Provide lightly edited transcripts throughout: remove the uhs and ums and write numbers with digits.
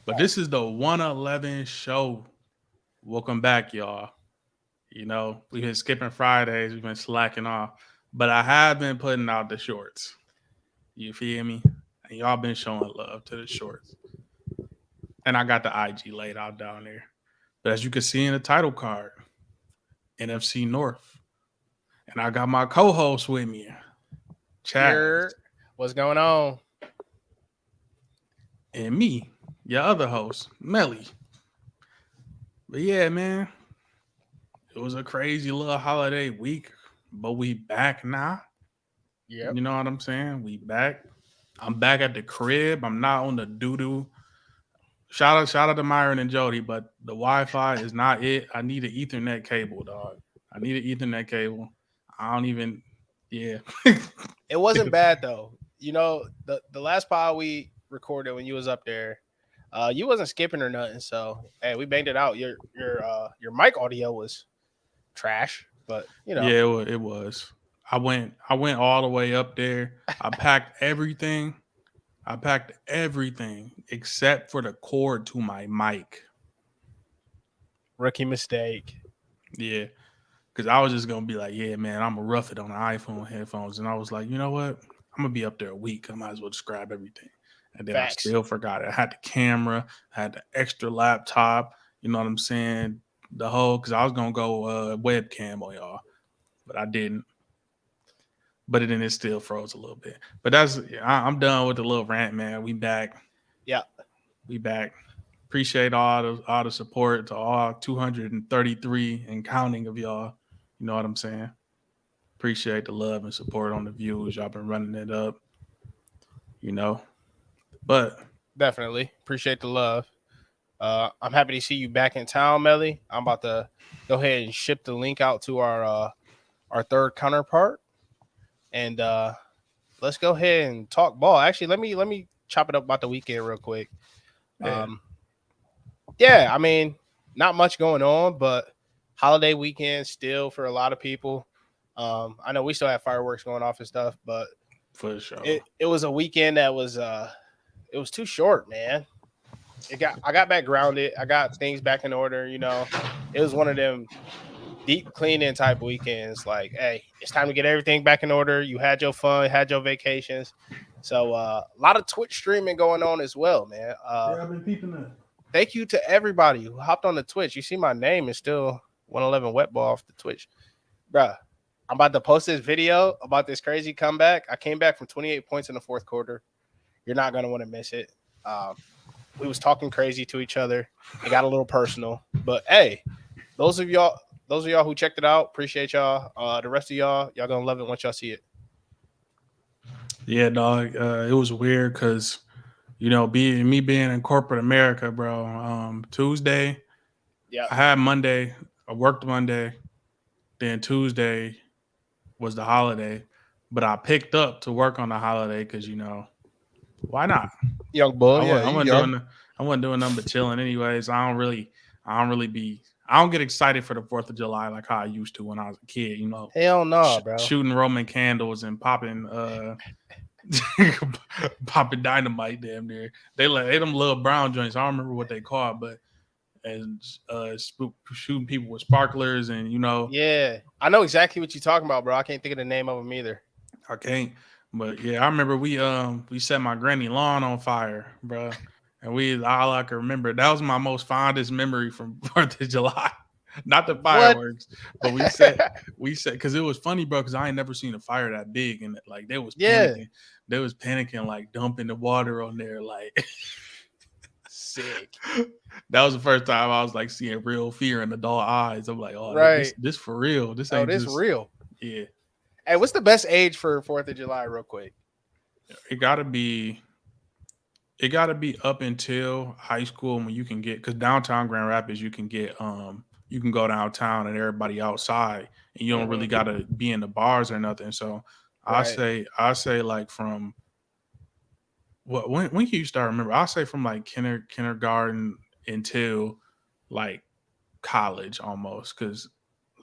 But this is the 111 show. Welcome back, y'all. You know, we've been skipping Fridays, we've been slacking off, but I have been putting out the shorts. You feel me? And y'all been showing love to the shorts. And I got the IG laid out down there. But as you can see in the title card, NFC North. And I got my co-host with me, Chaz, Here, what's going on? and me, your other host, Melly. But yeah, man, it was a crazy little holiday week, but we back now. Yep. You know what I'm saying? We back. I'm back at the crib. I'm not on the doo doo. Shout out to Myron and Jody, but the Wi-Fi is not it. I need an Ethernet cable, dog. I need an Ethernet cable. I don't even. Yeah. It wasn't bad though. The last pod we recorded when you was up there, you wasn't skipping or nothing. So hey, we banged it out. Your mic audio was trash, but Yeah, it was. I went all the way up there. I packed everything. I packed everything except for the cord to my mic. rookie mistake. Yeah. Cause I was just gonna be like, yeah, man, I'm gonna rough it on the iPhone headphones. And I was like, you know what? I'm gonna be up there a week. I might as well describe everything. And then I Facts. still forgot it. I had the camera, I had the extra laptop, you know what I'm saying? The whole cause I was gonna go webcam on y'all, but I didn't. But then it still froze a little bit. But I'm done with the little rant, man. We back. Yeah. We back. Appreciate all the support to all 233 and counting of y'all. You know what I'm saying? Appreciate the love and support on the views. Y'all been running it up, you know. But Definitely appreciate the love. I'm happy to see you back in town, Melly. I'm about to go ahead and ship the link out to our third counterpart, and let's go ahead and talk ball. Actually, let me chop it up about the weekend real quick. yeah, Yeah, I mean, not much going on, but holiday weekend still for a lot of people. I know we still have fireworks going off and stuff, but for sure. it was a weekend that was it was too short, man. I got back grounded. I got things back in order. It was one of them deep cleaning type weekends. Like, hey, it's time to get everything back in order. You had your fun, had your vacations. So a lot of Twitch streaming going on as well, man. Yeah, I've been peeping that. Thank you to everybody who hopped on the Twitch. You see my name is still 111 wet ball off the Twitch. Bruh, I'm about to post this video about this crazy comeback. I came back from 28 points in the fourth quarter. You're not gonna want to miss it. We was talking crazy to each other. It got a little personal. But hey, those of y'all who checked it out, appreciate y'all. The rest of y'all gonna love it once y'all see it. Yeah, dog. It was weird because being in corporate America, bro. Tuesday, Yeah. I had Monday. I worked Monday. Then Tuesday was the holiday, but I picked up to work on the holiday because why not? Young boy, I yeah, wasn't, I you wasn't young. doing I wasn't doing nothing but chilling anyways. I don't get excited for the 4th of July like how I used to when I was a kid. Hell no, bro. Shooting Roman candles and popping popping dynamite. Damn near they them little brown joints. I don't remember what they called, but and shooting people with sparklers and Yeah. I know exactly what you're talking about, bro. I can't think of the name of them either. I can't. But yeah, I remember we set my granny lawn on fire, bro. And all I can remember, that was my most fondest memory from 4th of July. Not the What? fireworks, but we said because it was funny, bro, because I ain't never seen a fire that big and like they was Yeah. panicking. They was panicking, like dumping the water on there. Like Sick. that was the first time I was like seeing real fear in adult eyes. I'm like, oh, this Right. this for real. This Oh, ain't this just real. yeah. Hey, what's the best age for 4th of July, real quick? It gotta be it got to be up until high school when you can get because downtown Grand Rapids you can go downtown and everybody outside and you don't really got Mm-hmm. to be in the bars or nothing. So Right. I say like from when can you start remember? I say from like kindergarten until like college almost because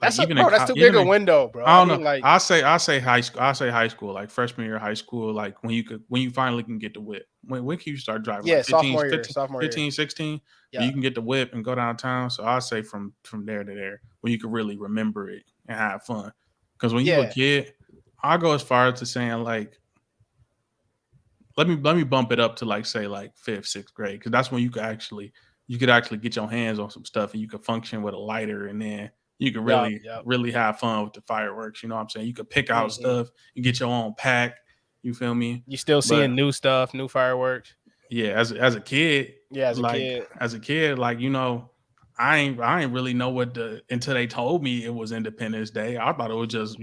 Like even in bro. That's too big even a in window, bro. I I don't know. mean, like, I say high school. I say high school, like freshman year of high school, like when you finally can get the whip. When can you start driving? yeah, Like 15, sophomore year, 15, sophomore year. 15, 16, when Yeah, you can get the whip and go downtown. So I say from there to there, when you can really remember it and have fun. Because when you a yeah, kid, I go as far as to saying like let me bump it up to like say like fifth, sixth grade, because that's when you could actually get your hands on some stuff and you could function with a lighter, and then you could yep, really yep. really have fun with the fireworks. You know what I'm saying? You could pick out Hmm. stuff, you get your own pack. You feel me? You still But seeing new stuff, new fireworks. yeah, as a kid, Yeah, as a like kid. like I ain't really know what the until they told me it was Independence Day. I thought it was just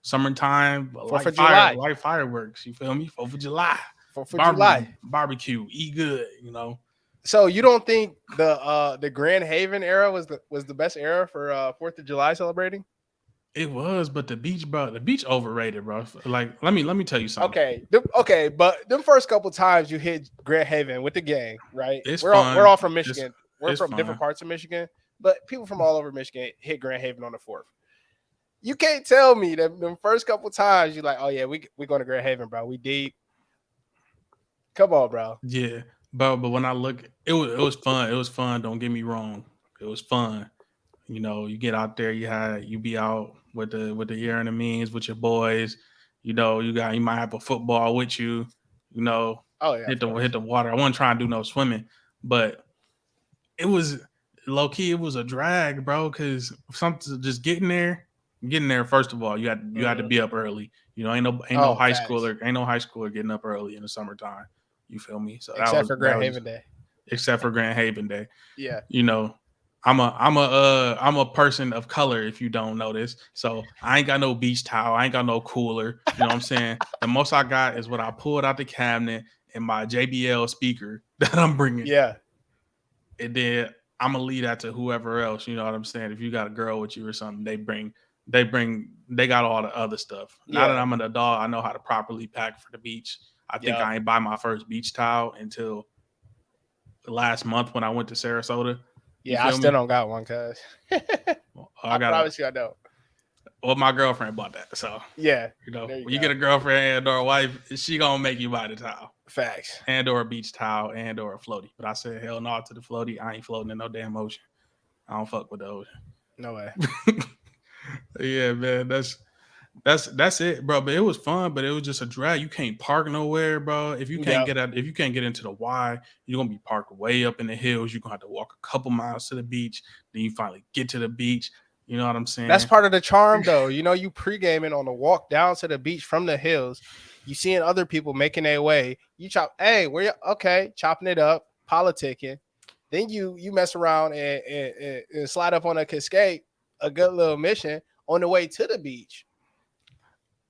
summertime, Fourth of July. light fireworks. You feel me? 4th of July, 4th of July. barbecue, eat good. So you don't think the Grand Haven era was the best era for 4th of July celebrating? It was, but the beach, bro, the beach overrated, bro. Like let me tell you something. Okay, but them first couple times you hit Grand Haven with the gang, right? It's We're all fun. from It's Michigan. We're it's from different fun. parts of Michigan, but people from all over Michigan hit Grand Haven on the 4th. You can't tell me that them first couple times you're like, oh yeah, we going to Grand Haven, bro. We deep. Come on, bro. Yeah, but when I look, it was fun. It was fun. Don't get me wrong. It was fun. You get out there, you be out with the year and the means with your boys. You might have a football with you. You know, Oh yeah, of hit course. the water. I wasn't trying to do no swimming, but it was low key. It was a drag, bro. Because something just getting there. First of all, you had to Mhm. be up early. Ain't no Oh, high facts. schooler ain't no high schooler getting up early in the summertime. You feel me? So Except for that Grand was Haven Day. except for Grand Haven Day. Yeah. you know I'm a person of color, if you don't know this. So I ain't got no beach towel, I ain't got no cooler. You know what I'm saying? The most I got is what I pulled out the cabinet and my JBL speaker that I'm bringing. Yeah. And then I'm gonna leave that to whoever else. You know what I'm saying? If you got a girl with you or something, they got all the other stuff. Now that Yeah. I'm an adult, I know how to properly pack for the beach. I think Yep. I ain't buy my first beach towel until last month when I went to Sarasota. You Yeah, I feel still me? don't got one, cuz. I I got a promise you I don't. well, my girlfriend bought that. So, Yeah. There you when you go. get a girlfriend and or a wife, she gonna make you buy the towel Facts. and or a beach towel and or a floaty. But I said hell no to the floaty. I ain't floating in no damn ocean. I don't fuck with the ocean. No way. Yeah, man, that's it, bro. But it was fun, but it was just a drag. You can't park nowhere, bro. Yep. If you can't get into the Y, you're gonna be parked way up in the hills. You're gonna have to walk a couple miles to the beach. Then you finally get to the beach. You know what I'm That's saying? part of the charm, though. You pre-gaming on the walk down to the beach from the hills. You seeing other people making their way. You chop, hey, where you okay, chopping it up, politicking. Then you mess around and slide up on a cascade, a good little mission on the way to the beach.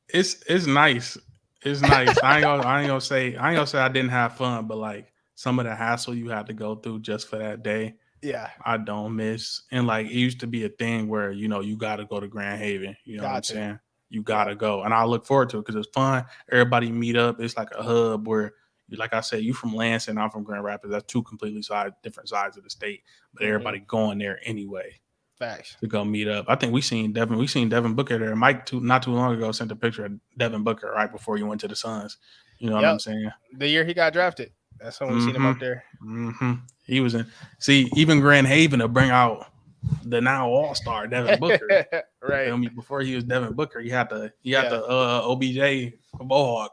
It's nice. It's nice. I ain't gonna say I didn't have fun, but like some of the hassle you had to go through just for that day, Yeah, I don't miss. And like it used to be a thing where you got to go to Grand Haven. You know what I'm got to. saying? You got Yeah, to go, and I look forward to it because it's fun. Everybody meet up. It's like a hub where, like I said, you from Lansing, I'm from Grand Rapids. That's two completely different sides of the state, but hmm, everybody going there anyway facts. to go meet up. I think we seen Devin Booker there. Mike not too long ago sent a picture of Devin Booker right before he went to the Suns. You know what I'm Yep, saying? the year he got drafted. That's when we seen him Mm-hmm. up there. Mm-hmm. He was in. See, even Grand Haven to bring out the now All Star Devin Booker. You Right. feel me? Before he was Devin Booker, he had Yeah. the OBJ Mohawk.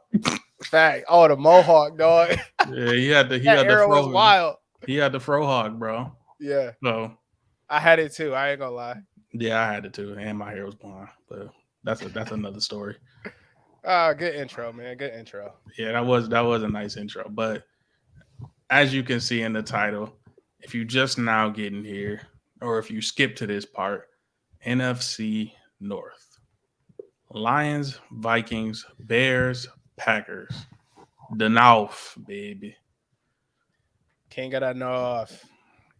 Fact. Oh, the Mohawk, dog. Yeah, he That had the era was fro wild. he had the frohawk, bro. Yeah. So I had it too. I ain't gonna lie. yeah, I had it too, and my hair was blonde, but that's another story. Ah, good intro, man. Good intro. Yeah, that was a nice intro, but as you can see in the title, if you just now getting here, or if you skip to this part, NFC North. Lions, Vikings, Bears, Packers. The North, baby. Can't get enough.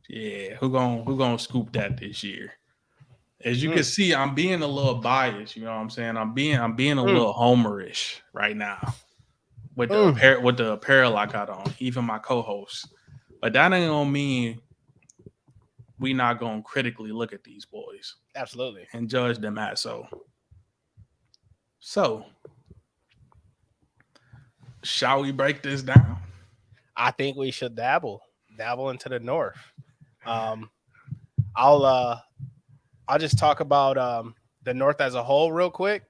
Yeah, who gonna scoop that this year? As you can Mm, see, I'm being a little biased. You know what I'm saying? I'm being a mm, little homerish right now mm. with the apparel I got on, even my co-host. But that ain't gonna mean we not gonna critically look at these boys Absolutely. and judge them at so. Shall we break this down? I think we should dabble into the North. I'll just talk about the North as a whole real quick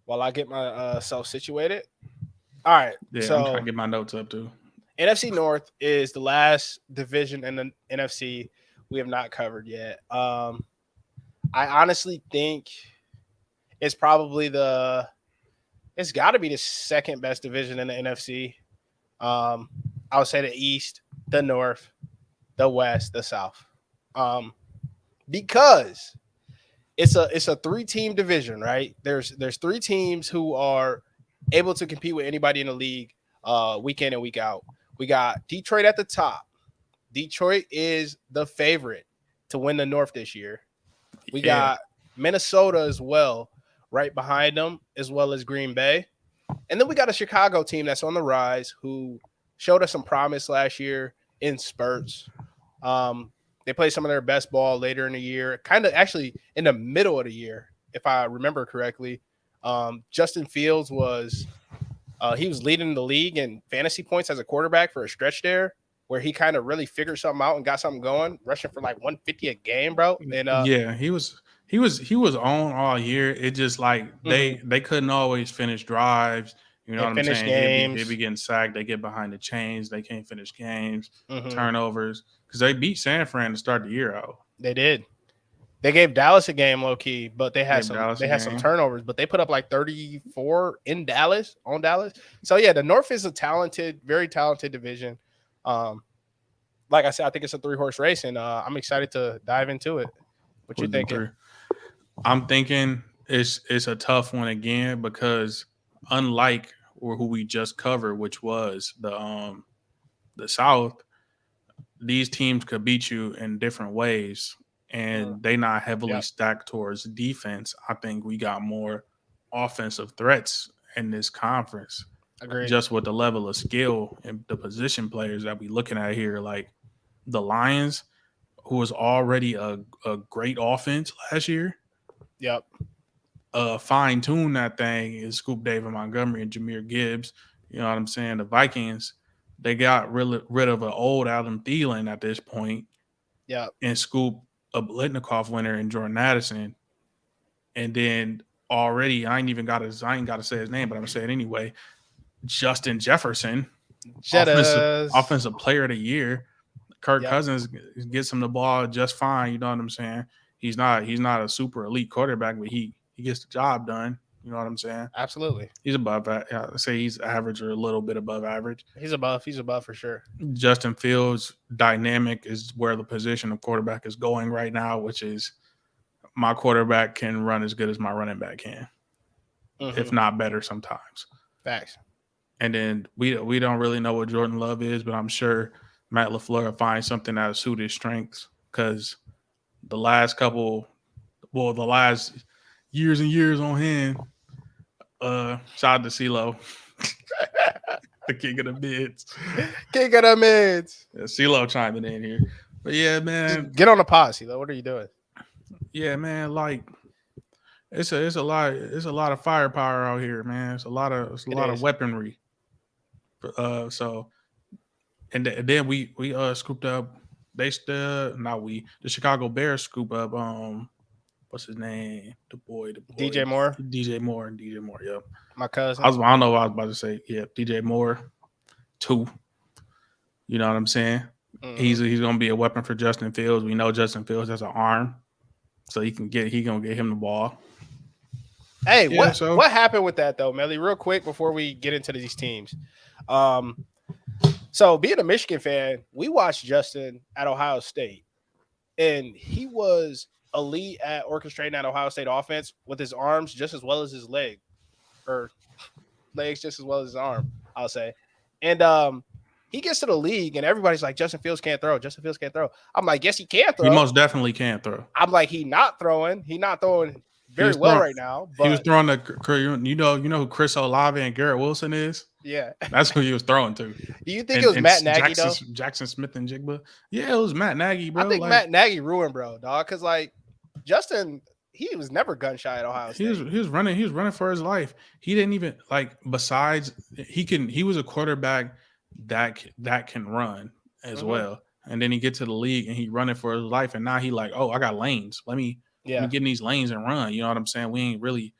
while I get myself situated. All right. Yeah, so I'm trying to get my notes up too. NFC North is the last division in the NFC we have not covered yet. I honestly think it's probably it's got to be the second best division in the NFC. I would say the East, the North, the West, the South, because it's a 3-team division, right? There's 3 teams who are able to compete with anybody in the league, week in and week out. We got Detroit at the top. Detroit is the favorite to win the North this year. We got Minnesota as well, right behind them, as well as Green Bay. And then we got a Chicago team that's on the rise who showed us some promise last year in spurts. They played some of their best ball later in the year, kind of actually in the middle of the year, if I remember correctly. Justin Fields was leading the league in fantasy points as a quarterback for a stretch there, where he kind of really figured something out and got something going, rushing for like 150 a game, bro. And he was on all year. It just like they couldn't always finish drives. You know what I'm saying? He'd be getting sacked. They get behind the chains. They can't finish games. Turnovers, because they beat San Fran to start the year out. They did. They gave Dallas a game low key, but they had some turnovers. But they put up like 34 in Dallas on Dallas. So yeah, the North is a very talented division. Like I said, I think it's a 3-horse race, and I'm excited to dive into it. What you thinking? I'm thinking it's a tough one again, because unlike who we just covered, which was the South, these teams could beat you in different ways, and they not heavily stacked towards defense. I think we got more offensive threats in this conference. Agreed. Just with the level of skill and the position players that we looking at here, like the Lions, who was already a great offense last year. Yep. Fine-tune that thing is Scoop David Montgomery and Jahmyr Gibbs. You know what I'm saying? The Vikings, they got rid of an old Adam Thielen at this point. Yeah. And Scoop a Blitnikoff winner in Jordan Addison. And then already, I ain't got to say his name, but I'm going to say it anyway. Justin Jefferson, offensive player of the year. Kirk Cousins gets him the ball just fine. You know what I'm saying? He's not a super elite quarterback, but he gets the job done. You know what I'm saying? Absolutely. He's above that. I say he's average or a little bit above average. He's above for sure. Justin Fields' dynamic is where the position of quarterback is going right now, which is my quarterback can run as good as my running back can, if not better sometimes. Facts. And then we don't really know what Jordan Love is, but I'm sure Matt LaFleur will find something that will suit his strengths, because the last years and years on hand, shout out to CeeLo, the king of the mids. King of the mids. Yeah, CeeLo chiming in here. But yeah, man. Just get on the pod, CeeLo. What are you doing? Yeah, man, like it's a lot of firepower out here, man. It's a lot of weaponry. So and then we scooped up. The Chicago Bears scoop up. What's his name? The boy. DJ Moore. Yep. My cousin. I don't know what I was about to say. Yeah, DJ Moore. 2. You know what I'm saying? He's gonna be a weapon for Justin Fields. We know Justin Fields has an arm, so he gonna get him the ball. Hey, what happened with that though, Melly? Real quick before we get into these teams. So being a Michigan fan, we watched Justin at Ohio State, and he was elite at orchestrating that Ohio State offense with his arms just as well as his legs just as well as his arm, I'll say. And he gets to the league, and everybody's like, Justin Fields can't throw. Justin Fields can't throw. I'm like, yes, he can throw. He most definitely can throw. I'm like, he's not throwing very well right now. He was But throwing you know who Chris Olave and Garrett Wilson is. yeah, That's who he was throwing to. do you think it was Matt Nagy though? Jackson Smith and Jigba. Yeah, it was Matt Nagy, I bro. think Like Matt Nagy ruined bro, dog. Because like Justin, he was never gun shy at Ohio State. he was running for his life. He didn't even like. Besides, he was a quarterback that can run as well. And then he get to the league and he running for his life. And now he like, oh, I got lanes. Let me get in these lanes and run. You know what I'm saying? We ain't really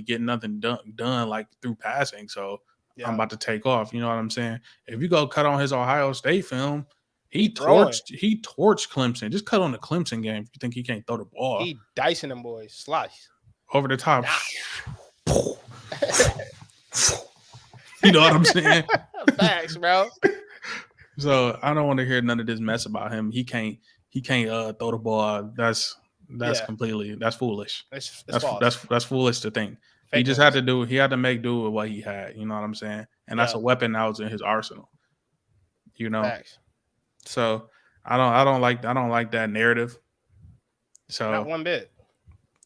getting nothing done like through passing. So I'm about to take off. You know what I'm saying? If you go cut on his Ohio State film, he torched Clemson. Just cut on the Clemson game if you think he can't throw the ball. He dicing them boys, slice over the top. You know what I'm saying? Facts, bro. So I don't want to hear none of this mess about him. He can't throw the ball. That's completely foolish. That's foolish to think. He just had to make do with what he had. You know what I'm saying? And that's a weapon that was in his arsenal. You know. Facts. So I don't like that narrative. So not one bit.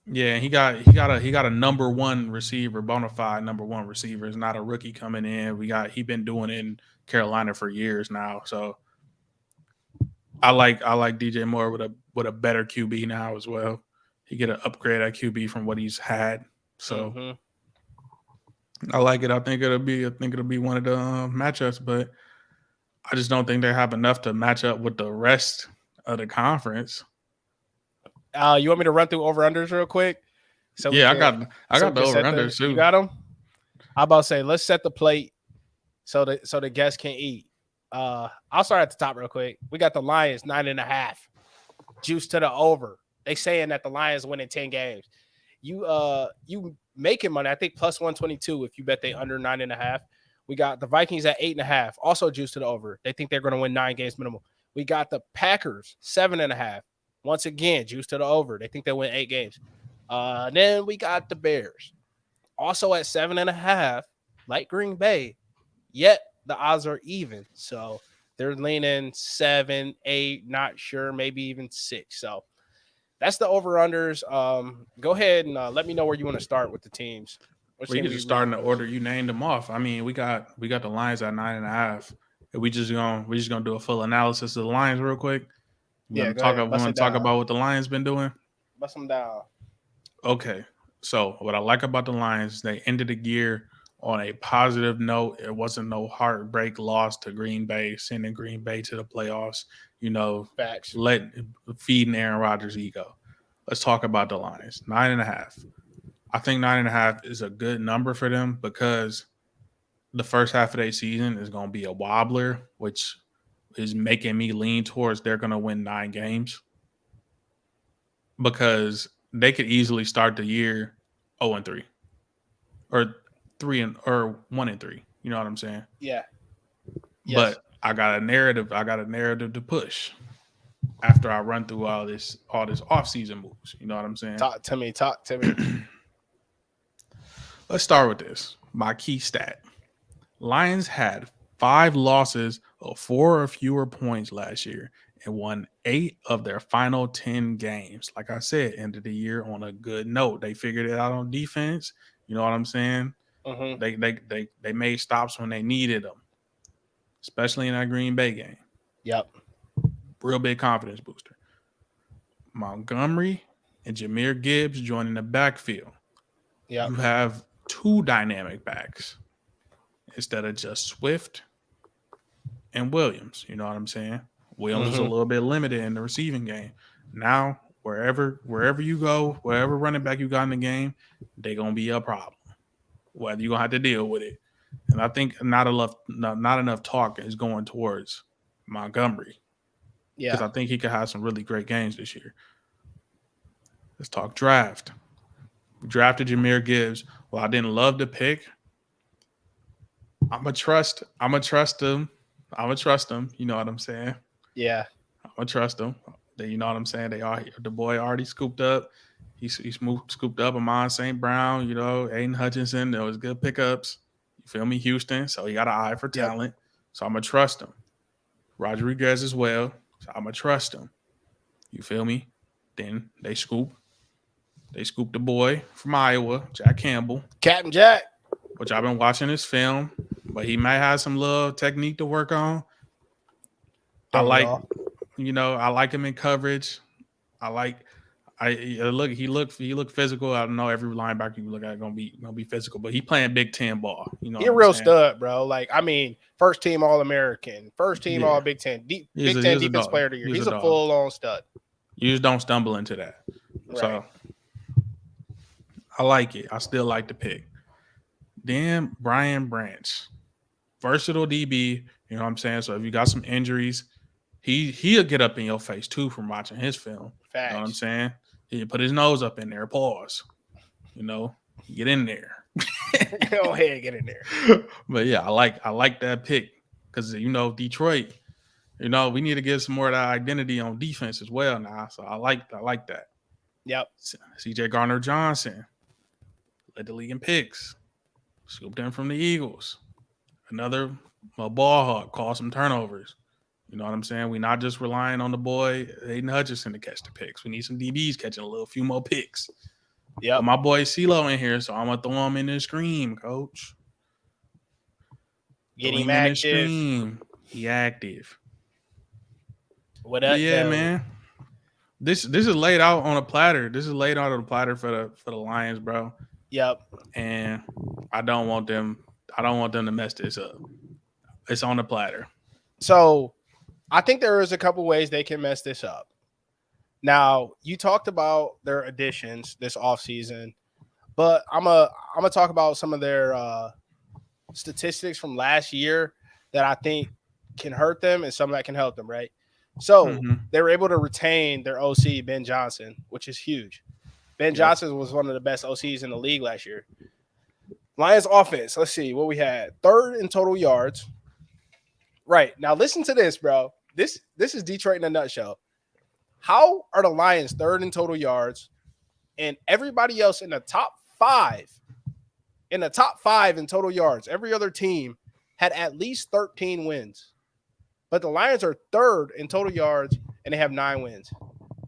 Yeah, he got a number one receiver, bona fide number one receiver. It's not a rookie coming in. He been doing it in Carolina for years now. So I like DJ Moore with a better QB now as well. He get an upgrade at QB from what he's had. So I like it. I think it'll be one of the matchups, but I just don't think they have enough to match up with the rest of the conference. You want me to run through over-unders real quick? So yeah, I got the over-unders too. You got them? I'm about to say, let's set the plate so the guests can eat. I'll start at the top real quick. We got the Lions 9.5. Juice to the over. They saying that the Lions winning 10 games. You making money, I think plus 122 if you bet they under 9.5. We got the Vikings at 8.5. Also juice to the over. They think they're going to win 9 games minimum. We got the Packers 7.5. Once again, juice to the over. They think they'll win 8 games. Then we got the Bears. Also at 7.5, like Green Bay. Yet the odds are even. So they're leaning 7, 8, not sure, maybe even 6. So that's the over-unders. Go ahead and let me know where you want to start with the teams. We can just start in the order you named them off. I mean, we got the Lions at 9.5. We just gonna do a full analysis of the Lions real quick. Want to talk about what the Lions been doing? Bust them down. Okay. So what I like about the Lions, they ended the year on a positive note. It wasn't no heartbreak loss to Green Bay, sending Green Bay to the playoffs. You know, facts. Feeding Aaron Rodgers' ego. Let's talk about the Lions. 9.5. I think 9.5 is a good number for them because the first half of their season is going to be a wobbler, which is making me lean towards they're going to win 9 games because they could easily start the year 0-3 or 1-3. You know what I'm saying? Yeah. Yes. But I got a narrative to push after I run through all this offseason moves. You know what I'm saying? Talk to me. Let's start with this. My key stat. Lions had 5 losses of 4 or fewer points last year and won 8 of their final 10 games. Like I said, ended the year on a good note. They figured it out on defense. You know what I'm saying? Mm-hmm. They made stops when they needed them, especially in that Green Bay game. Yep. Real big confidence booster. Montgomery and Jahmyr Gibbs joining the backfield. Yep. You have 2 dynamic backs instead of just Swift and Williams. You know what I'm saying? Williams is a little bit limited in the receiving game. Now, wherever you go, wherever running back you got in the game, they're going to be a problem. Whether you're going to have to deal with it. And I think not enough talk is going towards Montgomery. Yeah. Because I think he could have some really great games this year. Let's talk draft. We drafted Jahmyr Gibbs. Well, I didn't love the pick. I'm gonna trust him. You know what I'm saying? Yeah. I'm gonna trust him. You know what I'm saying? The boy already scooped up. He's scooped up Amon St. Brown, you know, Aiden Hutchinson. There was good pickups. You feel me? Houston. So he got an eye for talent. So I'm gonna trust him. Rodriguez as well. So I'm gonna trust him. You feel me? Then they scoop They scooped the boy from Iowa, Jack Campbell, Captain Jack. which I've been watching his film, but he might have some little technique to work on. I Don't we like, all? I like him in coverage. I like, he looked physical. I know every linebacker you look at gonna be physical, but he playing Big Ten ball. You know He what a I'm real saying? stud, bro. Like, I mean, first team All American, first team Yeah, All Big Ten, he's Big a Ten he's a Defense dog. Player of the Year. He's a He's a dog. full on stud. You just don't stumble into that. Right. So I like it. I still like the pick. Then Brian Branch, versatile DB. You know what I'm saying? So if you got some injuries, he'll get up in your face too from watching his film. You know what I'm Facts. saying? He'll put his nose up in there, pause. Get in there. Go ahead, get in there. But yeah, I like that pick because Detroit. We need to give some more of that identity on defense as well now. So I like that. Yep. CJ Garner Johnson led the league in picks. Scooped in from the Eagles. Another ball hawk, call some turnovers. You know what I'm saying? We're not just relying on the boy Aiden Hutchinson to catch the picks. We need some DBs catching a few more picks. Yep. But my boy CeeLo in here, so I'm gonna throw him in the scream, coach. Get him active. He active. What up, Yeah, though? man. This is laid out on a platter. This is laid out on a platter for the Lions, bro. Yep. And I don't want them to mess this up. It's on the platter. So I think there is a couple ways they can mess this up. Now, you talked about their additions this offseason, but I'm gonna talk about some of their statistics from last year that I think can hurt them and some that can help them, right? So they were able to retain their OC, Ben Johnson, which is huge. Ben Johnson was one of the best OCs in the league last year. Lions offense, let's see what we had. Third in total yards. Right. Now listen to this, bro. This is Detroit in a nutshell. How are the Lions third in total yards and everybody else in the top five in total yards? Every other team had at least 13 wins. But the Lions are third in total yards and they have 9 wins.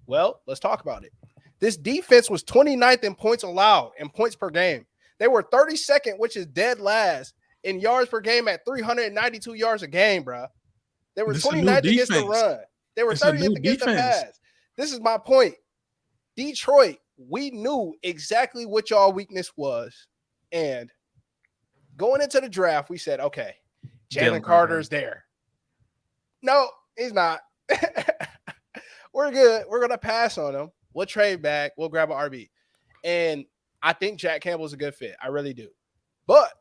Well, let's talk about it. This defense was 29th in points allowed and points per game. They were 32nd, which is dead last, in yards per game at 392 yards a game, bro. They were 29th against the run. They were 30th against the pass. This is my point. Detroit, we knew exactly what y'all weakness was. And going into the draft, we said, okay, Jalen Carter's there. No, he's not. We're good. We're going to pass on him. We'll trade back. We'll grab an RB. And I think Jack Campbell's a good fit. I really do. But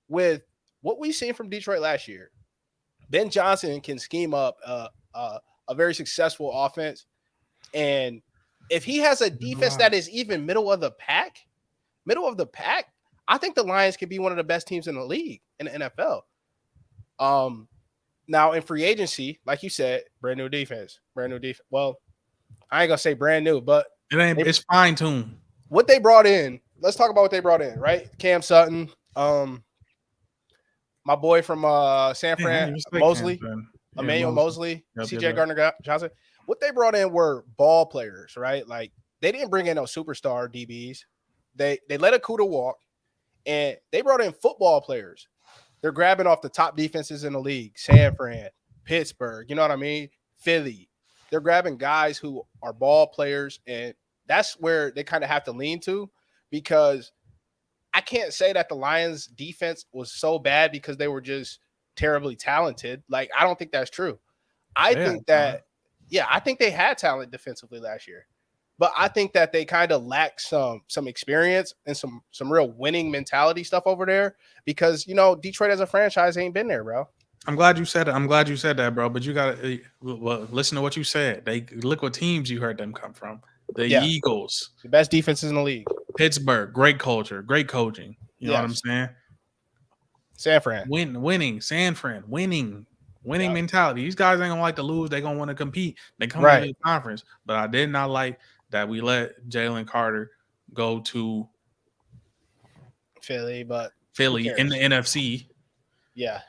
with what we've seen from Detroit last year, Ben Johnson can scheme up a very successful offense. And if he has a defense that is even middle of the pack, I think the Lions can be one of the best teams in the league in the NFL. Now in free agency, like you said, brand new defense. Well, I ain't gonna say brand new, but it's fine tuned. What they brought in, let's talk about what they brought in, right? Cam Sutton, my boy from San Fran, Mosley, Emmanuel Mosley, CJ Gardner Johnson. What they brought in were ball players, right? Like they didn't bring in no superstar DBs. They let Akuda walk, and they brought in football players. They're grabbing off the top defenses in the league, San Fran, Pittsburgh, you know what I mean? Philly. They're grabbing guys who are ball players, and that's where they kind of have to lean to, because I can't say that the Lions defense was so bad because they were just terribly talented. Like, I don't think that's true. I think they had talent defensively last year, but I think that they kind of lack some experience and some real winning mentality stuff over there, because, Detroit as a franchise ain't been there, bro. I'm glad you said that, bro. But you got to listen to what you said. They look what teams you heard them come from. The Eagles, the best defenses in the league. Pittsburgh, great culture, great coaching. You know what I'm saying? San Fran, winning. San Fran, winning mentality. These guys ain't gonna like to lose. They gonna want to compete. They come into the conference. But I did not like that we let Jalen Carter go to Philly in the NFC. Yeah.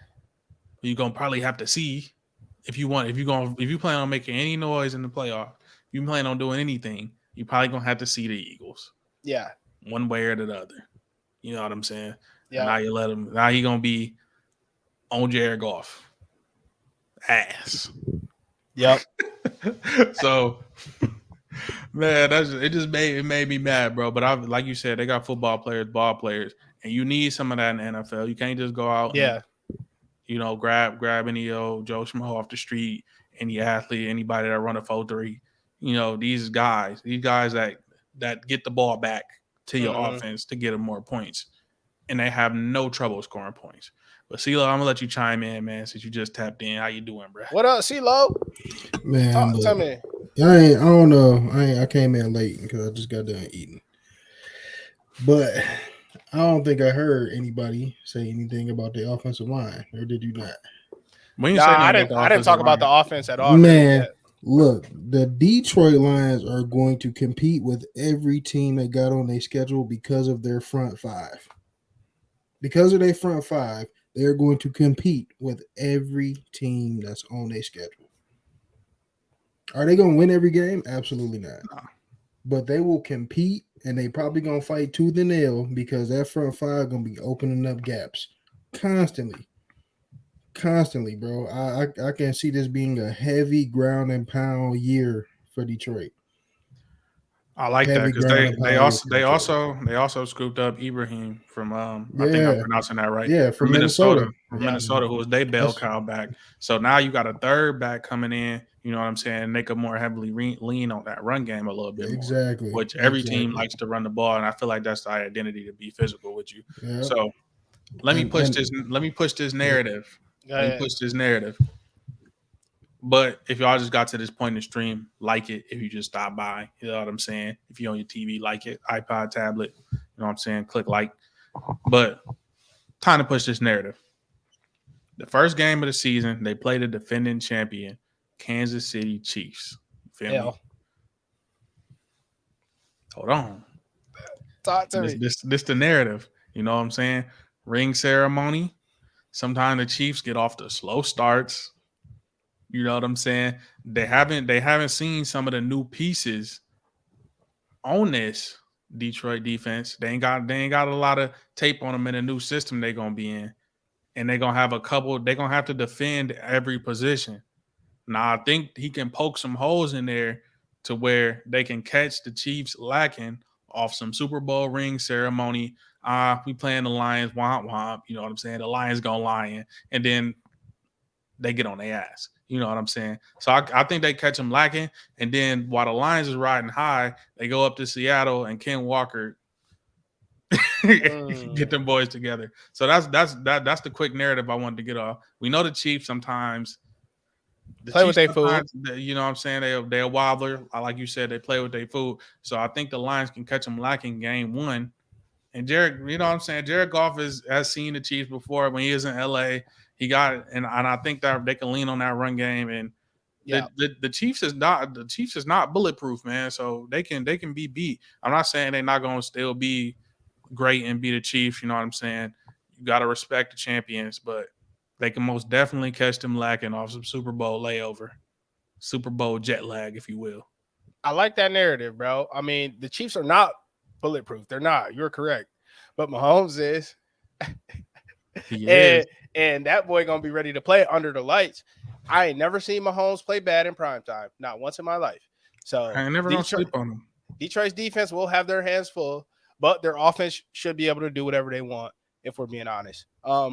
You're gonna probably have to see if you plan on making any noise in the playoff, if you plan on doing anything, you probably gonna have to see the Eagles. Yeah. One way or the other. You know what I'm saying? And Yeah. now you let him. Now he gonna be on Jared Goff ass. Yep. So, man, it just made me mad, bro. But I like you said, they got football players, ball players, and you need some of that in the NFL. You can't just go out and grab any Joe Schmo off the street, any athlete, anybody that run a 4-3. These guys that get the ball back to your offense to get them more points, and they have no trouble scoring points. But CeeLo, I'm gonna let you chime in, man, since you just tapped in. How you doing, bro? What up, CeeLo? Man, Talk to me. I don't know. I came in late because I just got done eating. But I don't think I heard anybody say anything about the offensive line, or did you not? I didn't talk about the offense at all. Man, really look, the Detroit Lions are going to compete with every team that got on their schedule because of their front five. Because of their front five, they're going to compete with every team that's on their schedule. Are they going to win every game? Absolutely not. No. But they will compete, and they probably going to fight tooth and nail because that front five going to be opening up gaps constantly, bro. I can see this being a heavy ground and pound year for Detroit. I like that because they also scooped up Ibrahim from I think I'm pronouncing that right. Yeah, from Minnesota. From Minnesota, who was their bell cow back. So now you got a third back coming in. You know what I'm saying? They could more heavily lean on that run game a little bit more. Which every team likes to run the ball, and I feel like that's the identity to be physical with you. Yeah. So let me push this narrative. Let me push this narrative. But if y'all just got to this point in the stream, like it. If you just stop by, you know what I'm saying? If you're on your TV, like it. iPod, tablet, you know what I'm saying? Click like. But time to push this narrative. The first game of the season, they played the defending champion, Kansas City Chiefs. Feel me? Hold on. Talk to me. This the narrative. You know what I'm saying? Ring ceremony. Sometimes the Chiefs get off the slow starts. You know what I'm saying? They haven't seen some of the new pieces on this Detroit defense. They ain't got a lot of tape on them in a new system they're gonna be in. And they're gonna have they're gonna have to defend every position. Now I think he can poke some holes in there to where they can catch the Chiefs lacking off some Super Bowl ring ceremony. We playing the Lions, womp womp. You know what I'm saying? The Lions gonna lion, and then they get on their ass. You know what I'm saying? So I think they catch them lacking. And then while the Lions is riding high, they go up to Seattle and Ken Walker get them boys together. So that's the quick narrative I wanted to get off. We know the Chiefs sometimes play with their food. You know what I'm saying? They're a wobbler. Like you said, they play with their food. So I think the Lions can catch them lacking game one. And Jared, you know what I'm saying? Jared Goff has seen the Chiefs before when he was in LA. He got it, and I think that they can lean on that run game. And the Chiefs is not bulletproof, man. So they can be beat. I'm not saying they're not going to still be great and be the Chiefs. You know what I'm saying? You got to respect the champions, but they can most definitely catch them lacking off some Super Bowl layover, Super Bowl jet lag, if you will. I like that narrative, bro. I mean, the Chiefs are not bulletproof. They're not. You're correct. But Mahomes is. He is. And that boy going to be ready to play under the lights. I ain't never seen Mahomes play bad in primetime. Not once in my life. So I ain't never going to sleep on him. Detroit's defense will have their hands full, but their offense should be able to do whatever they want, if we're being honest. Let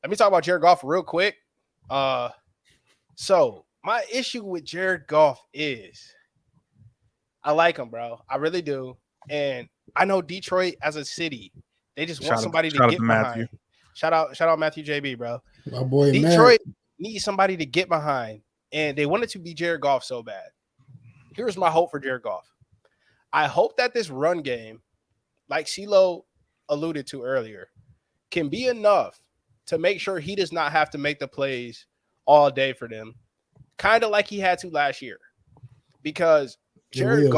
me talk about Jared Goff real quick. So my issue with Jared Goff is I like him, bro. I really do. And I know Detroit as a city, they just want somebody to get behind. Shout out Matthew JB, bro. My boy Detroit needs somebody to get behind, and they want it to be Jared Goff so bad. Here's my hope for Jared Goff. I hope that this run game, like CeeLo alluded to earlier, can be enough to make sure he does not have to make the plays all day for them, kind of like he had to last year. Because Jared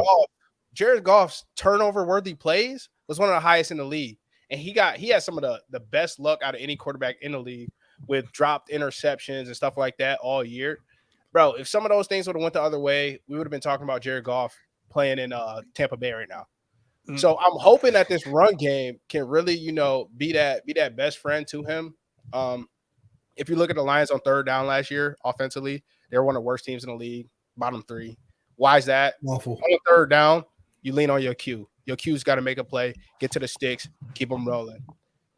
Goff's turnover-worthy plays was one of the highest in the league. And he had some of the best luck out of any quarterback in the league with dropped interceptions and stuff like that all year. Bro, if some of those things would have went the other way, we would have been talking about Jared Goff playing in Tampa Bay right now. So I'm hoping that this run game can really, be that best friend to him. If you look at the Lions on third down last year, offensively, they were one of the worst teams in the league, bottom 3. Why is that? Awful. On third down, you lean on your Q. Your Q's got to make a play, get to the sticks, keep them rolling.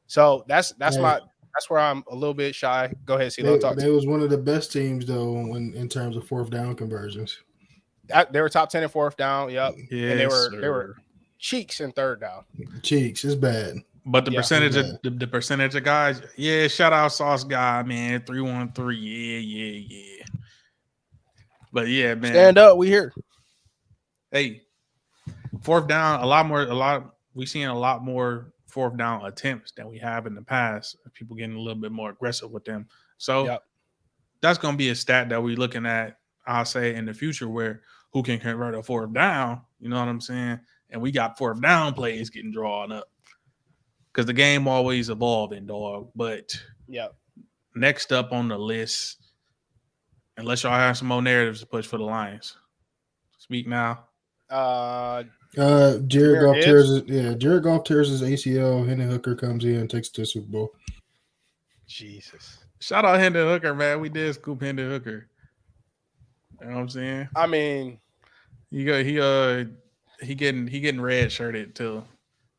So that's where I'm a little bit shy. Go ahead, CeeLo. They was one of the best teams though in terms of fourth down conversions. They were top 10 in fourth down. Yep. Yes, and they were cheeks in third down. Cheeks is bad. But the percentage of the percentage of guys, shout out Sauce Guy, man. 313. Yeah. But yeah, man. Stand up, we here. Hey, fourth down, we seeing a lot more fourth down attempts than we have in the past. People getting a little bit more aggressive with them. So that's gonna be a stat that we're looking at, I'll say, in the future, where who can convert a fourth down, you know what I'm saying? And we got fourth down plays getting drawn up. Because the game always evolving, dog. But next up on the list, unless y'all have some more narratives to push for the Lions, speak now. Jared Goff tears his ACL. Hendon Hooker comes in and takes it to the Super Bowl. Jesus. Shout out Hendon Hooker, man. We did scoop Hendon Hooker. You know what I'm saying? I mean, he getting red shirted too.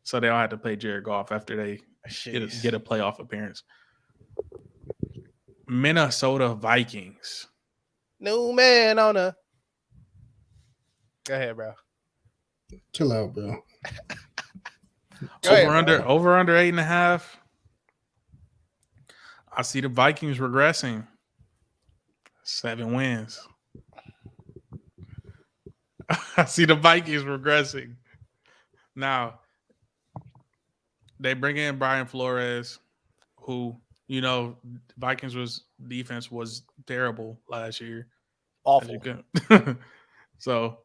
So they don't have to play Jared Goff after they get a playoff appearance. Minnesota Vikings. New man on a. Go ahead, bro. Chill out, bro. Over under 8.5. I see the Vikings regressing. 7 wins. I see the Vikings regressing. Now, they bring in Brian Flores, who, Vikings defense was terrible last year. Awful. So,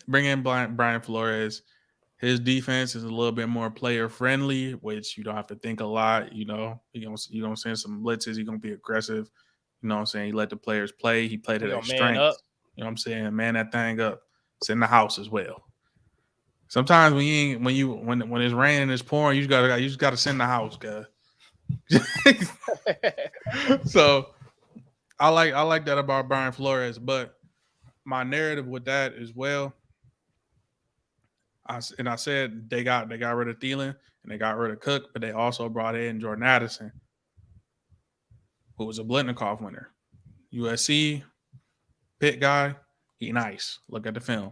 bring in Brian Flores. His defense is a little bit more player friendly, which you don't have to think a lot. You don't send some blitzes. You're gonna be aggressive. You know what I'm saying? He let the players play. He played at their strengths. You know what I'm saying? Man that thing up. It's in the house as well. Sometimes when it's raining and it's pouring, you just gotta send the house, guy. So I like that about Brian Flores, but my narrative with that as well. I said they got rid of Thielen and they got rid of Cook, but they also brought in Jordan Addison, who was a Blitnikoff winner. USC Pitt guy, he nice. Look at the film.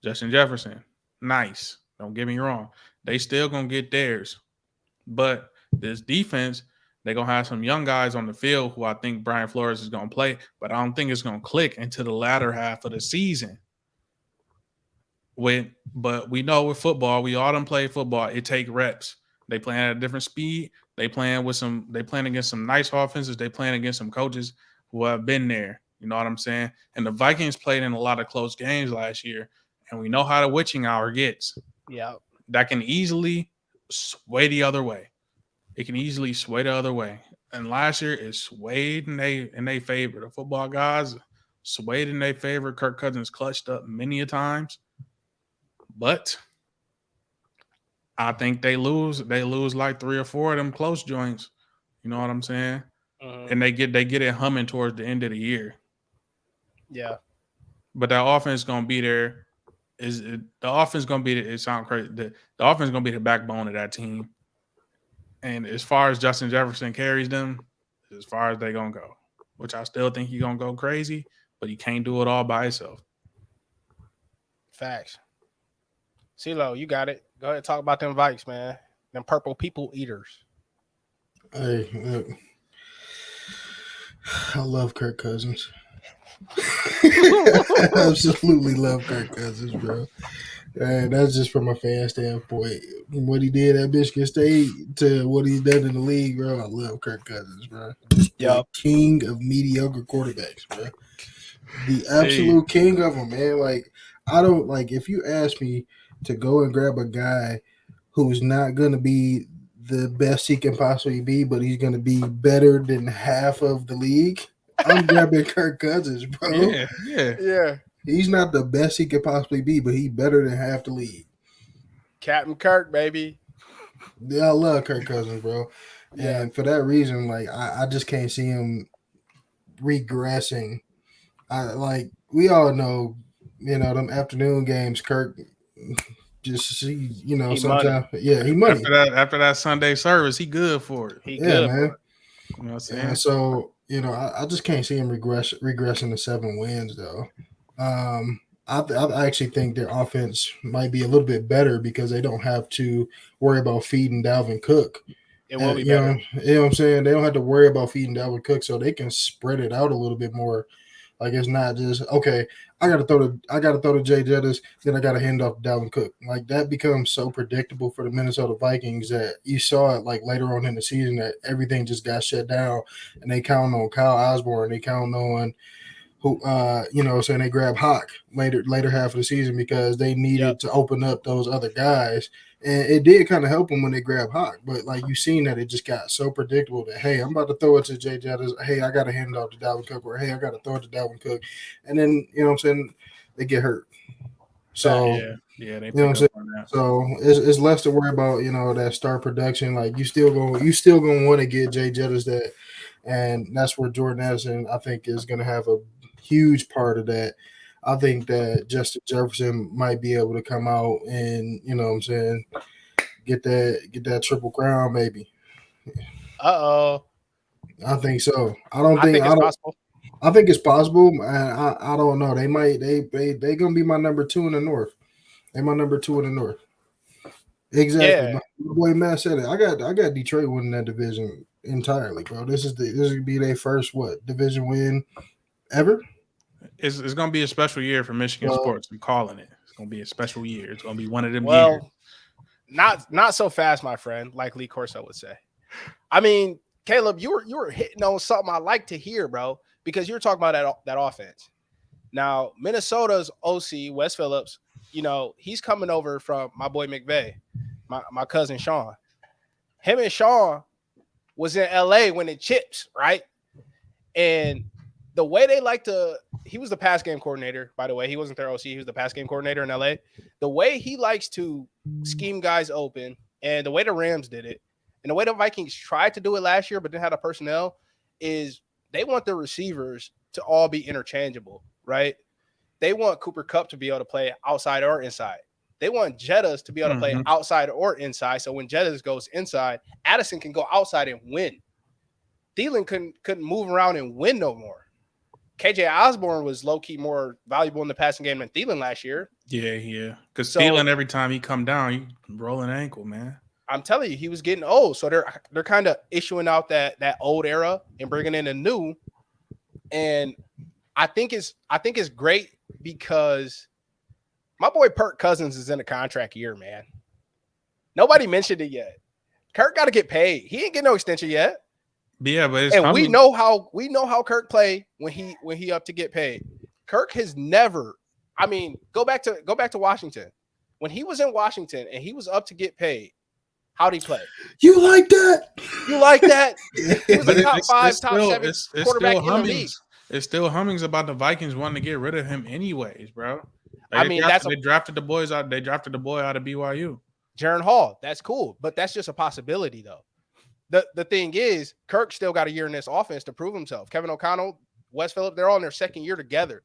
Justin Jefferson, nice. Don't get me wrong. They still gonna get theirs. But this defense, they're gonna have some young guys on the field who I think Brian Flores is gonna play, but I don't think it's gonna click into the latter half of the season. But we know with football, we all done play football. It take reps. They playing at a different speed. They playing against some nice offenses. They playing against some coaches who have been there. You know what I'm saying? And the Vikings played in a lot of close games last year, and we know how the witching hour gets. Yeah, that can easily sway the other way. It can easily sway the other way. And last year it swayed in they favor. The football guys swayed in their favor. Kirk Cousins clutched up many a times. But I think they lose. They lose like 3 or 4 of them close joints. You know what I'm saying? And they get it humming towards the end of the year. Yeah. But that offense gonna be there. The offense gonna be it sounds crazy. The offense gonna be the backbone of that team. And as far as Justin Jefferson carries them, as far as they gonna go. Which I still think he's gonna go crazy, but he can't do it all by himself. Facts. CeeLo, you got it. Go ahead and talk about them Vikes, man. Them purple people eaters. Hey, look. I love Kirk Cousins. I absolutely love Kirk Cousins, bro. And that's just from a fan standpoint. What he did at Michigan State to what he's done in the league, bro. I love Kirk Cousins, bro. The king of mediocre quarterbacks, bro. The absolute king of them, man. Like, I don't like if you ask me to go and grab a guy who's not going to be the best he can possibly be, but he's going to be better than half of the league, I'm grabbing Kirk Cousins, bro. Yeah. He's not the best he could possibly be, but he's better than half the league. Captain Kirk, baby. Yeah, I love Kirk Cousins, bro. Yeah. And for that reason, like I just can't see him regressing. We all know, them afternoon games, Kirk just see, He sometimes he money. After that Sunday service, he good for it. He Yeah, good, man. for it. You know what I'm saying? And so, I just can't see him regressing to 7 wins though. I actually think their offense might be a little bit better because they don't have to worry about feeding Dalvin Cook. It will be you better. know what I'm saying? They don't have to worry about feeding Dalvin Cook, so they can spread it out a little bit more. Like it's not just okay. I gotta throw to Jay Jettis, then I gotta hand off to Dalvin Cook. Like that becomes so predictable for the Minnesota Vikings that you saw it like later on in the season that everything just got shut down, and they count on Kyle Osborne, they count on who saying they grab Hawk later half of the season because they needed to open up those other guys. And it did kind of help them when they grabbed Hawk. But like you seen that it just got so predictable that hey, I'm about to throw it to Jay Jettis. Hey, I gotta hand it off to Dalvin Cook, or hey, I gotta throw it to Dalvin Cook. And then they get hurt. So they pick up on that. So it's less to worry about, that star production. Like you still gonna want to get Jay Jettis that, and that's where Jordan Addison I think is gonna have a huge part of that. I think that Justin Jefferson might be able to come out and get that triple crown maybe. I think so. I think it's possible. I think it's possible. I don't know. They might they gonna be my number 2 in the North. They're my number 2 in the North. Exactly. Yeah. My boy Matt said it. I got Detroit winning that division entirely, bro. This would be their first division win ever. It's going to be a special year for Michigan sports. I'm calling it. It's going to be a special year. It's going to be one of them years. Not so fast, my friend, like Lee Corso would say. I mean, Caleb, you were hitting on something I like to hear, bro, because you were talking about that offense. Now, Minnesota's OC, Wes Phillips, he's coming over from my boy McVay, my cousin Sean. Him and Sean was in LA winning chips, right? And the way they like to – he was the pass game coordinator, by the way. He wasn't their OC. He was the pass game coordinator in LA. The way he likes to scheme guys open and the way the Rams did it and the way the Vikings tried to do it last year but didn't have the personnel is they want the receivers to all be interchangeable, right? They want Cooper Kupp to be able to play outside or inside. They want Jettas to be able to play outside or inside. So when Jettas goes inside, Addison can go outside and win. Thielen couldn't move around and win no more. KJ Osborne was low-key more valuable in the passing game than Thielen last year. Yeah. Because Thielen, every time he come down, he roll an ankle, man. I'm telling you, he was getting old. So they're kind of issuing out that old era and bringing in a new. And I think it's great because my boy Kirk Cousins is in a contract year, man. Nobody mentioned it yet. Kirk got to get paid. He ain't getting no extension yet. Yeah, but we know how Kirk play when he up to get paid. Kirk has never. I mean, go back to Washington. When he was in Washington and he was up to get paid, how'd he play? You like that? You like that? He was a top 5, top 7 quarterback in the league. It's still hummings about the Vikings wanting to get rid of him anyways, bro. Like they drafted the boys out. They drafted the boy out of BYU, Jaron Hall. That's cool, but that's just a possibility, though. The thing is, Kirk still got a year in this offense to prove himself. Kevin O'Connell, Wes Phillips, they're all in their second year together.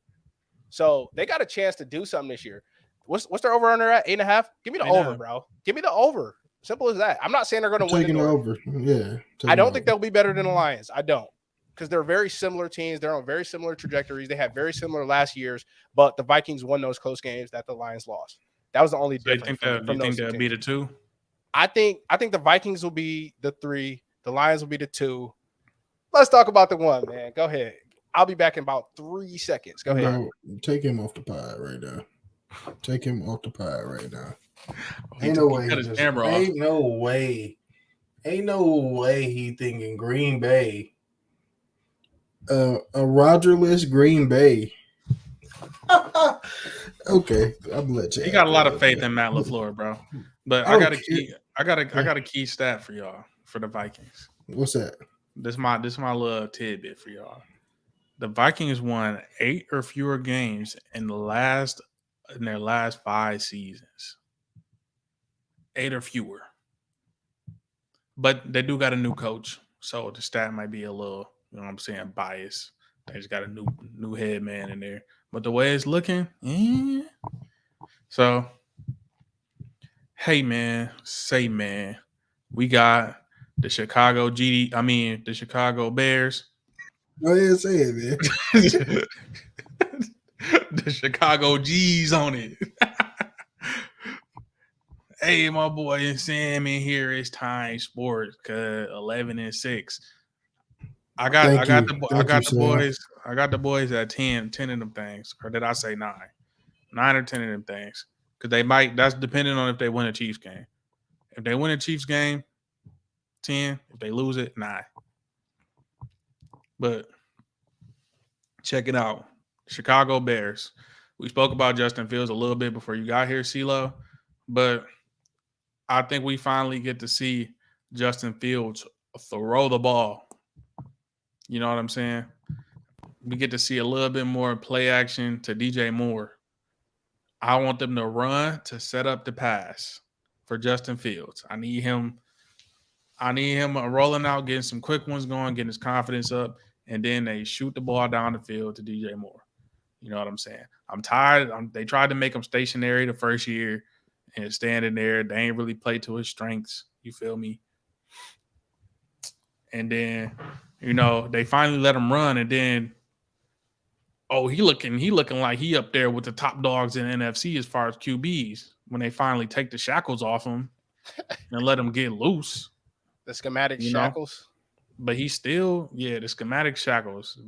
So they got a chance to do something this year. What's their over-under at? 8.5? Give me the over, bro. Give me the over. Simple as that. I'm not saying they're going to win. Taking the over. Yeah. I don't think they'll be better than the Lions. I don't. Because they're very similar teams. They're on very similar trajectories. They had very similar last years, but the Vikings won those close games that the Lions lost. That was the only difference. You think they'll be the 2? I think the Vikings will be the 3. The Lions will be the 2. Let's talk about the 1, man. Go ahead. I'll be back in about 3 seconds. Go ahead. No, take him off the pod right now. Take him off the pod right now. Ain't no way. Ain't no way he thinking Green Bay. A Rogerless Green Bay. Okay, I'm gonna let you. He got a lot of faith in Matt LaFleur, bro. But I got a key stat for y'all for the Vikings. What's that? This my little tidbit for y'all. The Vikings won 8 or fewer games in their last 5 seasons. 8 or fewer. But they do got a new coach, so the stat might be a little, you know what I'm saying, biased. They just got a new head man in there. But the way it's looking, So, hey man, we got the the Chicago Bears. Go ahead and say it, man. The Chicago G's on it. Hey, my boy Sam in here. It's Time Sports, 11-6. I got the boys. I got the boys at 10 of them things. Or did I say 9? 9 or 10 of them things. Because they might, that's depending on if they win a Chiefs game. If they win a Chiefs game, 10. If they lose it, 9. But check it out. Chicago Bears. We spoke about Justin Fields a little bit before you got here, CeeLo. But I think we finally get to see Justin Fields throw the ball. You know what I'm saying? We get to see a little bit more play action to DJ Moore. I want them to run to set up the pass for Justin Fields. I need him rolling out, getting some quick ones going, getting his confidence up, and then they shoot the ball down the field to DJ Moore. You know what I'm saying? I'm tired. They tried to make him stationary the first year and standing there. They ain't really played to his strengths. You feel me? And then, they finally let him run, and then, he looking like he up there with the top dogs in NFC as far as QBs when they finally take the shackles off him and let him get loose. The schematic shackles. But he's still, the schematic shackles,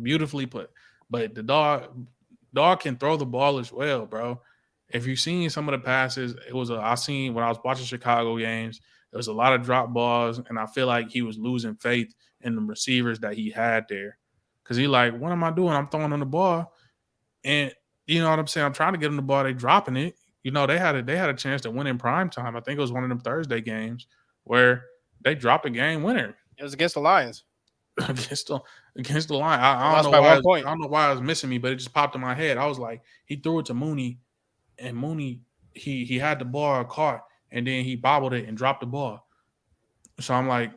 beautifully put. But the dog can throw the ball as well, bro. If you've seen some of the passes, I seen when I was watching Chicago games, there was a lot of drop balls, and I feel like he was losing faith in the receivers that he had there. Because he like, what am I doing? I'm throwing on the ball. And you know what I'm saying? I'm trying to get him the ball. They dropping it. They had a chance to win in prime time. I think it was one of them Thursday games where they dropped a game winner. It was against the Lions. against the line. I don't know why it was missing me, but it just popped in my head. I was like, he threw it to Mooney, and Mooney, he had the ball caught, and then he bobbled it and dropped the ball. So I'm like,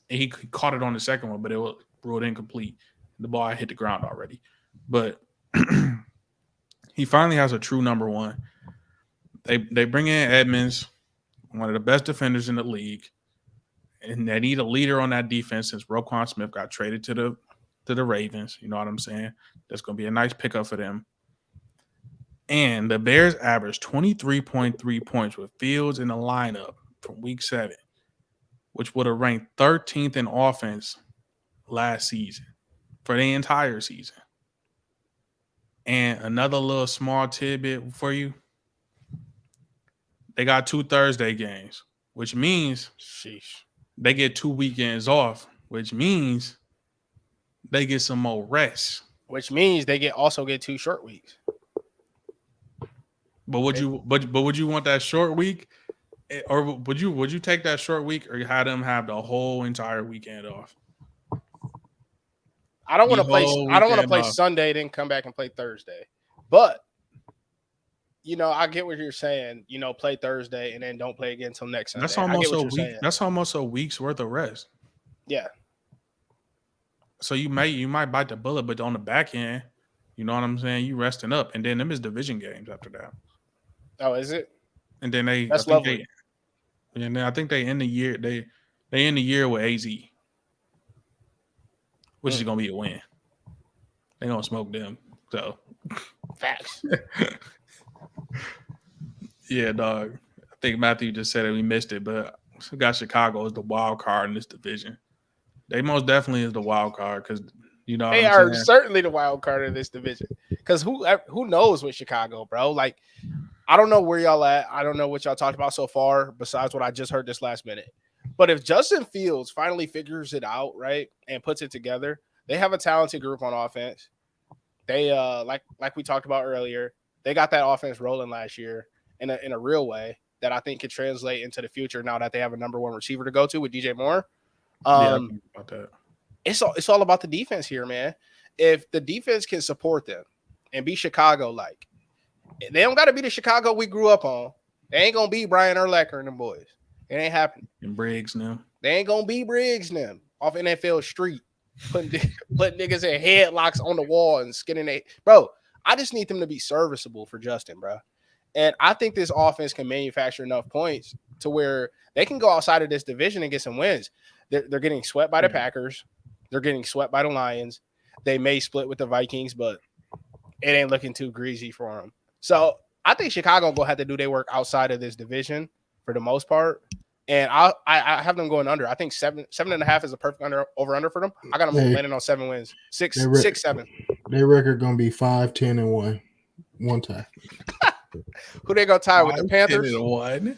he caught it on the second one, but it was ruled incomplete. The ball hit the ground already. But he finally has a true number one. They bring in Edmonds, one of the best defenders in the league. And they need a leader on that defense since Roquan Smith got traded to the Ravens. You know what I'm saying? That's going to be a nice pickup for them. And the Bears averaged 23.3 points with Fields in the lineup from Week 7, which would have ranked 13th in offense last season for the entire season. And another little small tidbit for you. They got 2 Thursday games, which means they get 2 weekends off, which means they get some more rest. Which means they also get 2 short weeks. But would you want that short week, or would you take that short week, or have them have the whole entire weekend off? I don't want to play Sunday, then come back and play Thursday. But I get what you're saying. Play Thursday and then don't play again until next Sunday. That's almost a week. That's almost a week's worth of rest. Yeah. So you might bite the bullet, but on the back end, you know what I'm saying? You resting up, and then them is division games after that. Oh, is it? And then that's lovely. And then I think they end the year. They end the year with AZ, which is gonna be a win. They gonna smoke them. So facts. Yeah, dog. I think Matthew just said it. We missed it, but we got Chicago as the wild card in this division. They most definitely is the wild card because they are certainly the wild card in this division. Because who knows with Chicago, bro? Like, I don't know where y'all at. I don't know what y'all talked about so far besides what I just heard this last minute. But if Justin Fields finally figures it out, right, and puts it together, they have a talented group on offense. They like we talked about earlier, they got that offense rolling last year in a real way that I think could translate into the future now that they have a number 1 receiver to go to with DJ Moore. I think about that. It's all about the defense here, man. if the defense can support them and be Chicago-like, they don't got to be the Chicago we grew up on. They ain't gonna be Brian Urlacher and them boys. It ain't happening. And Briggs now. They ain't gonna be Briggs now off NFL Street, putting niggas in headlocks on the wall and skinning it. Bro, I just need them to be serviceable for Justin, bro. And I think this offense can manufacture enough points to where they can go outside of this division and get some wins. They're getting swept by the Packers. They're getting swept by the Lions. They may split with the Vikings, but it ain't looking too greasy for them. So I think Chicago will have to do their work outside of this division for the most part. And I have them going under. I think 7.5 is a perfect over under for them. I got them landing on 7 wins. 6, 7. Their record gonna be 5-10-1. One tie. Who they gonna tie with the Panthers? 10-1.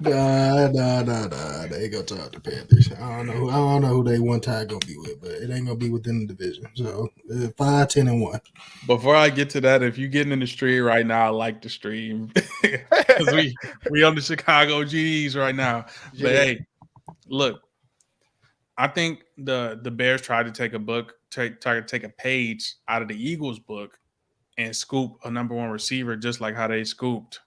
Nah. They ain't gonna tie with the Panthers. I don't know who they one tie gonna be with, but it ain't gonna be within the division. So 5-10-1. Before I get to that, if you're getting in the stream right now, I like the stream because we on the Chicago GDs right now. But hey, look, I think the Bears tried to take a page out of the Eagles book and scoop a number 1 receiver just like how they scooped.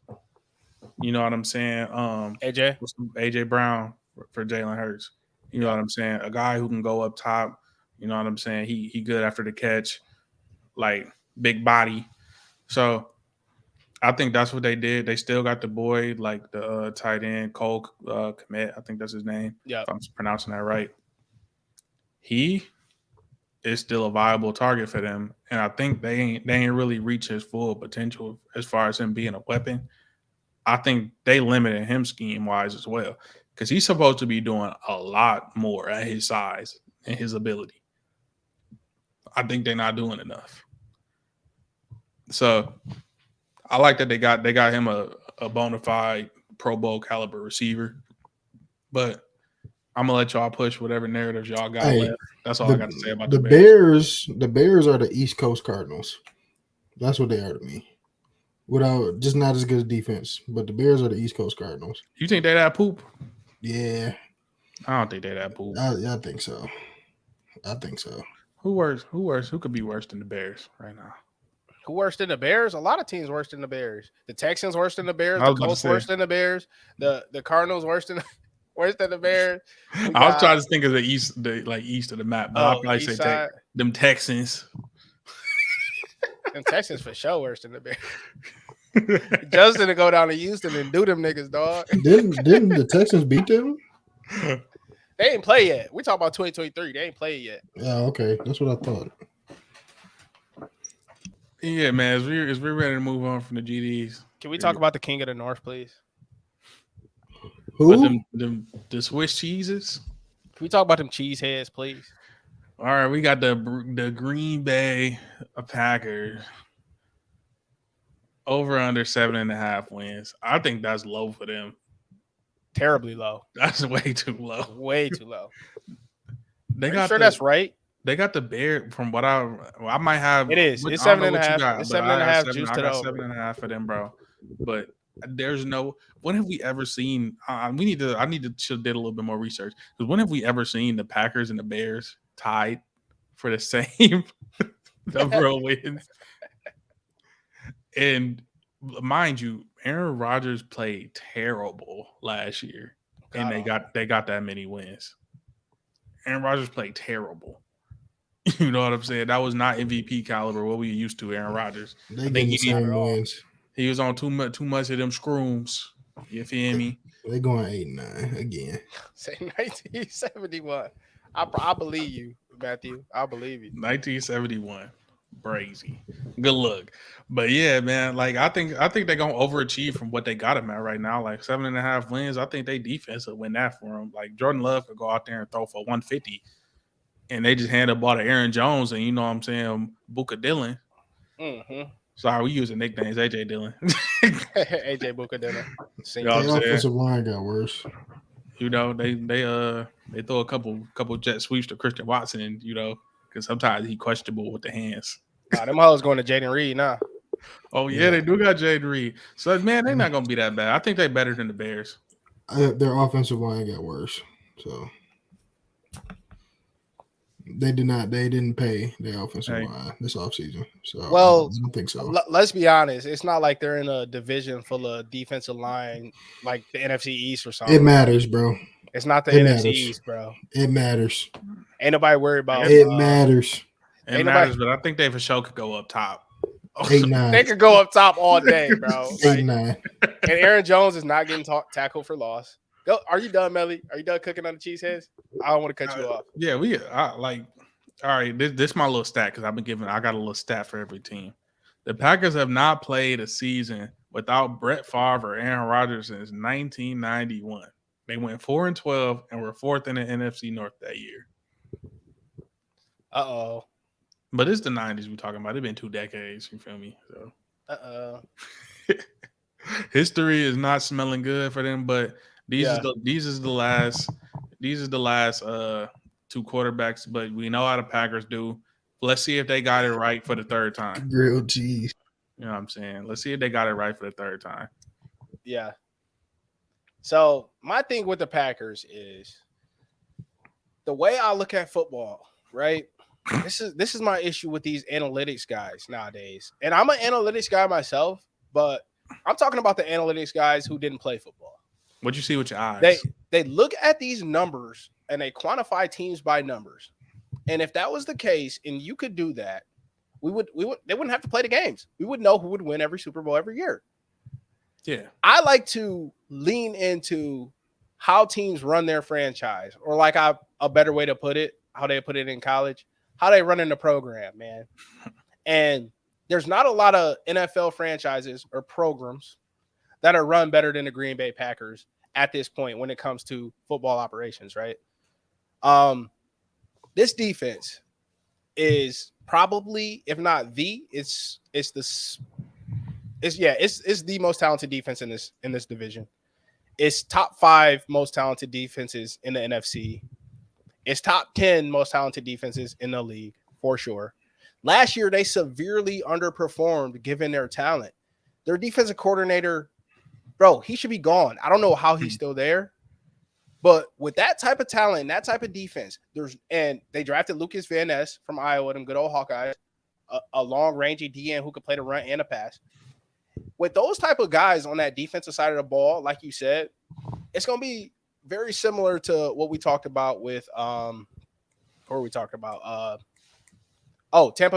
You know what I'm saying? AJ Brown for Jalen Hurts. You know what I'm saying? A guy who can go up top. You know what I'm saying? He good after the catch, like big body. So I think that's what they did. They still got the boy, like the tight end, Cole Kmet. I think that's his name. Yeah, if I'm pronouncing that right. He is still a viable target for them, and I think they ain't really reached his full potential as far as him being a weapon. I think they limited him scheme wise as well because he's supposed to be doing a lot more at his size and his ability. I think they're not doing enough. So I like that they got him a bona fide Pro Bowl caliber receiver. But I'm gonna let y'all push whatever narratives y'all got left. That's all I got to say about the Bears. The Bears are the East Coast Cardinals. That's what they are to me. Without just not as good as defense, but the Bears are the East Coast Cardinals. You think they that poop? Yeah, I don't think they that poop. I think so. I think so. Who worse? Who could be worse than the Bears right now? Who worse than the Bears? A lot of teams worse than the Bears. The Texans worse than the Bears. The Colts worse than the Bears. The Cardinals worse than the Bears. I was trying to think of the east of the map, but I'll probably say them Texans. Them Texans for sure worse than the Bears. Justin to go down to Houston and do them niggas, dog. Didn't the Texans beat them? They ain't play yet. We talk about 2023. They ain't played yet. Oh, okay. That's what I thought. Yeah, man. As we're ready to move on from the GDs, can we talk about the King of the North, please? Who? The Swiss cheeses. Can we talk about them cheese heads, please? All right, we got the Green Bay Packers over under 7.5 wins. I think that's low for them. Terribly low. That's way too low. Way too low. That's right? They got the Bears from what I might have. It is. It's 7.5. It's 7.5 juice to the over. 7.5 for them, bro. But there's no. When have we ever seen? I need to did a little bit more research because when have we ever seen the Packers and the Bears tied for the same number of wins? And mind you, Aaron Rodgers played terrible last year, and they got that many wins. Aaron Rodgers played terrible. You know what I'm saying? That was not MVP caliber. What we used to, Aaron Rodgers. I think he was on too much of them scrooms. You feel me? They going 8-9 again. Say 1971. I believe you, Matthew. I believe you. 1971. Brazy. Good luck. But yeah, man, like I think they're gonna overachieve from what they got him at right now. Like 7.5 wins. I think they defense will win that for them. Like Jordan Love could go out there and throw for 150. And they just hand the ball to Aaron Jones and you know what I'm saying, Buka Dillon. Mm-hmm. Sorry, we using nicknames. AJ Dillon. AJ Buka Dillon. The offensive line got worse. You know, they throw a couple jet sweeps to Christian Watson, you know, because sometimes he's questionable with the hands. Nah, them hoes going to Jaden Reed now. Oh yeah, they do got Jaden Reed. So man, they're not gonna be that bad. I think they're better than the Bears. Their offensive line got worse. So They did not. They didn't pay their offensive Hey. line this offseason. So Well, I don't think so. Let's be honest. It's not like they're in a division full of defensive line like the NFC East or something. It matters, bro. It's not the It NFC matters. East, bro. It matters. Ain't nobody worried about It matters. It Ain't matters, nobody- but I think they for sure could go up top. 8-9. They could go up top all day, bro. Like, 8-9. and Aaron Jones is not getting tackled for loss. Go. Are you done, Melly? Are you done cooking on the cheese heads? I don't want to cut you off. Yeah, like. All right, this is my little stat because I got a little stat for every team. The Packers have not played a season without Brett Favre or Aaron Rodgers since 1991. They went 4-12 and were fourth in the NFC North that year. Uh-oh. But it's the 90s we're talking about. It's been 2 decades, you feel me? So history is not smelling good for them, but these is the last 2 quarterbacks, but we know how the Packers do. Let's see if they got it right for the 3rd time. Grilled cheese. You know what I'm saying? Let's see if they got it right for the 3rd time. Yeah. So my thing with the Packers is the way I look at football, right? This is my issue with these analytics guys nowadays. And I'm an analytics guy myself, but I'm talking about the analytics guys who didn't play football. What you see with your eyes? They look at these numbers and they quantify teams by numbers. And if that was the case, and you could do that, they wouldn't have to play the games. We would know who would win every Super Bowl every year. Yeah. I like to lean into how teams run their franchise, or like a better way to put it, how they put it in college, how they run in the program, man. And there's not a lot of NFL franchises or programs that are run better than the Green Bay Packers at this point when it comes to football operations, right? This defense is probably, if not it's the most talented defense in this division. It's top 5 most talented defenses in the NFC. It's top 10 most talented defenses in the league for sure. Last year, they severely underperformed given their talent. Their defensive coordinator, bro, he should be gone. I don't know how he's still there. But with that type of talent, that type of defense, and they drafted Lucas Van Ness from Iowa, them good old Hawkeyes, a long rangey DN who could play the run and a pass. With those type of guys on that defensive side of the ball, like you said, it's going to be very similar to what we talked about with Tampa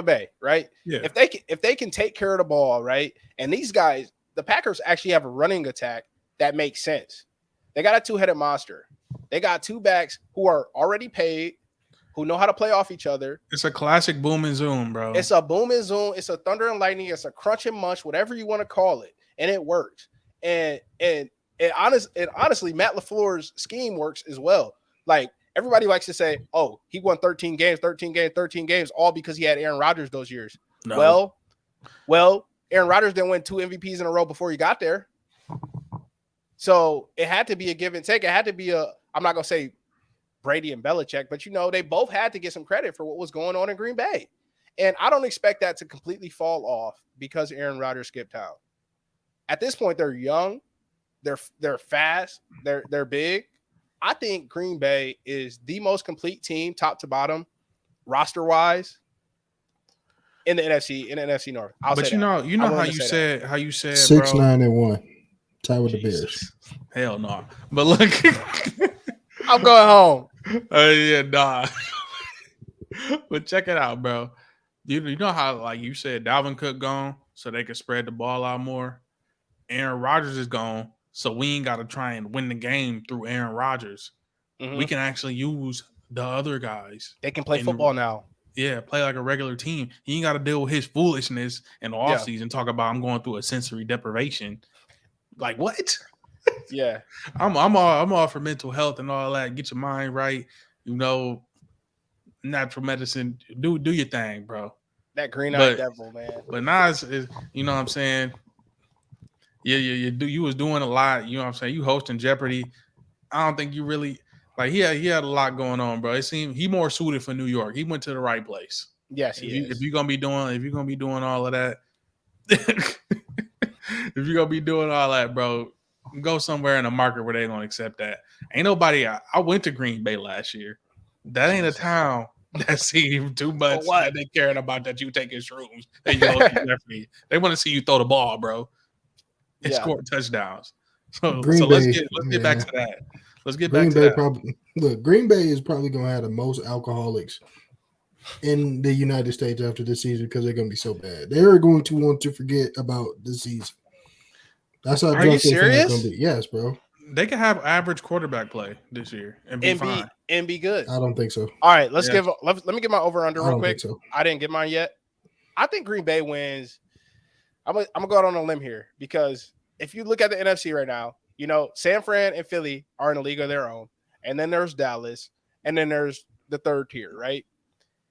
Bay, right? Yeah. If they can take care of the ball, right? And these guys, the Packers actually have a running attack that makes sense. They got a 2-headed monster. They got 2 backs who are already paid, who know how to play off each other. It's a classic boom and zoom, bro. It's a boom and zoom. It's a thunder and lightning. It's a crunch and munch, whatever you want to call it, and it works. And honestly, Matt LaFleur's scheme works as well. Like everybody likes to say, "Oh, he won 13 games, all because he had Aaron Rodgers those years." No. Well, Aaron Rodgers didn't win 2 MVPs in a row before he got there. So it had to be a give and take. It had to be I'm not going to say Brady and Belichick, but, they both had to get some credit for what was going on in Green Bay. And I don't expect that to completely fall off because Aaron Rodgers skipped town. At this point, they're young. They're fast. They're big. I think Green Bay is the most complete team, top to bottom, roster-wise, in the NFC North. But you know how you said, 6-9-1. Tie with Jesus. the Bears. Hell no. But look, I'm going home. Yeah, nah. But check it out, bro. You know how, like you said, Dalvin Cook gone so they could spread the ball out more. Aaron Rodgers is gone, so we ain't got to try and win the game through Aaron Rodgers. Mm-hmm. We can actually use the other guys. They can play football now. Yeah, play like a regular team. He ain't got to deal with his foolishness in the offseason. Talk about I'm going through a sensory deprivation. Like what? Yeah, I'm all for mental health and all that. Get your mind right. Natural medicine. Do your thing, bro. That green-eyed devil, man. But now it's you know what I'm saying. Yeah, you was doing a lot. You know what I'm saying. You hosting Jeopardy. I don't think you really like. He had a lot going on, bro. It seemed he more suited for New York. He went to the right place. Yes, he is. If you're gonna be doing all of that. If you're gonna be doing all that, bro, go somewhere in a market where they're gonna accept that. Ain't nobody. I went to Green Bay last year. That ain't a town that seem too much what? that they caring about that you taking shrooms and you go to referee. They want to see you throw the ball, bro, and Yeah. score touchdowns. So Green let's Bay, get back to that. Let's get Green back to Bay that. probably Green Bay is probably gonna have the most alcoholics in the United States after this season because they're gonna be so bad. They're going to want to forget about the season. That's how Are you drunk their fans serious? gonna be. Yes, bro. They could have average quarterback play this year and be fine. And be good. I don't think so. All right, let's Yeah. let me get my over under I real don't quick. think so. I didn't get mine yet. I think Green Bay wins. I'm gonna go out on a limb here because if you look at the NFC right now, you know San Fran and Philly are in a league of their own, and then there's Dallas, and then there's the third tier, right?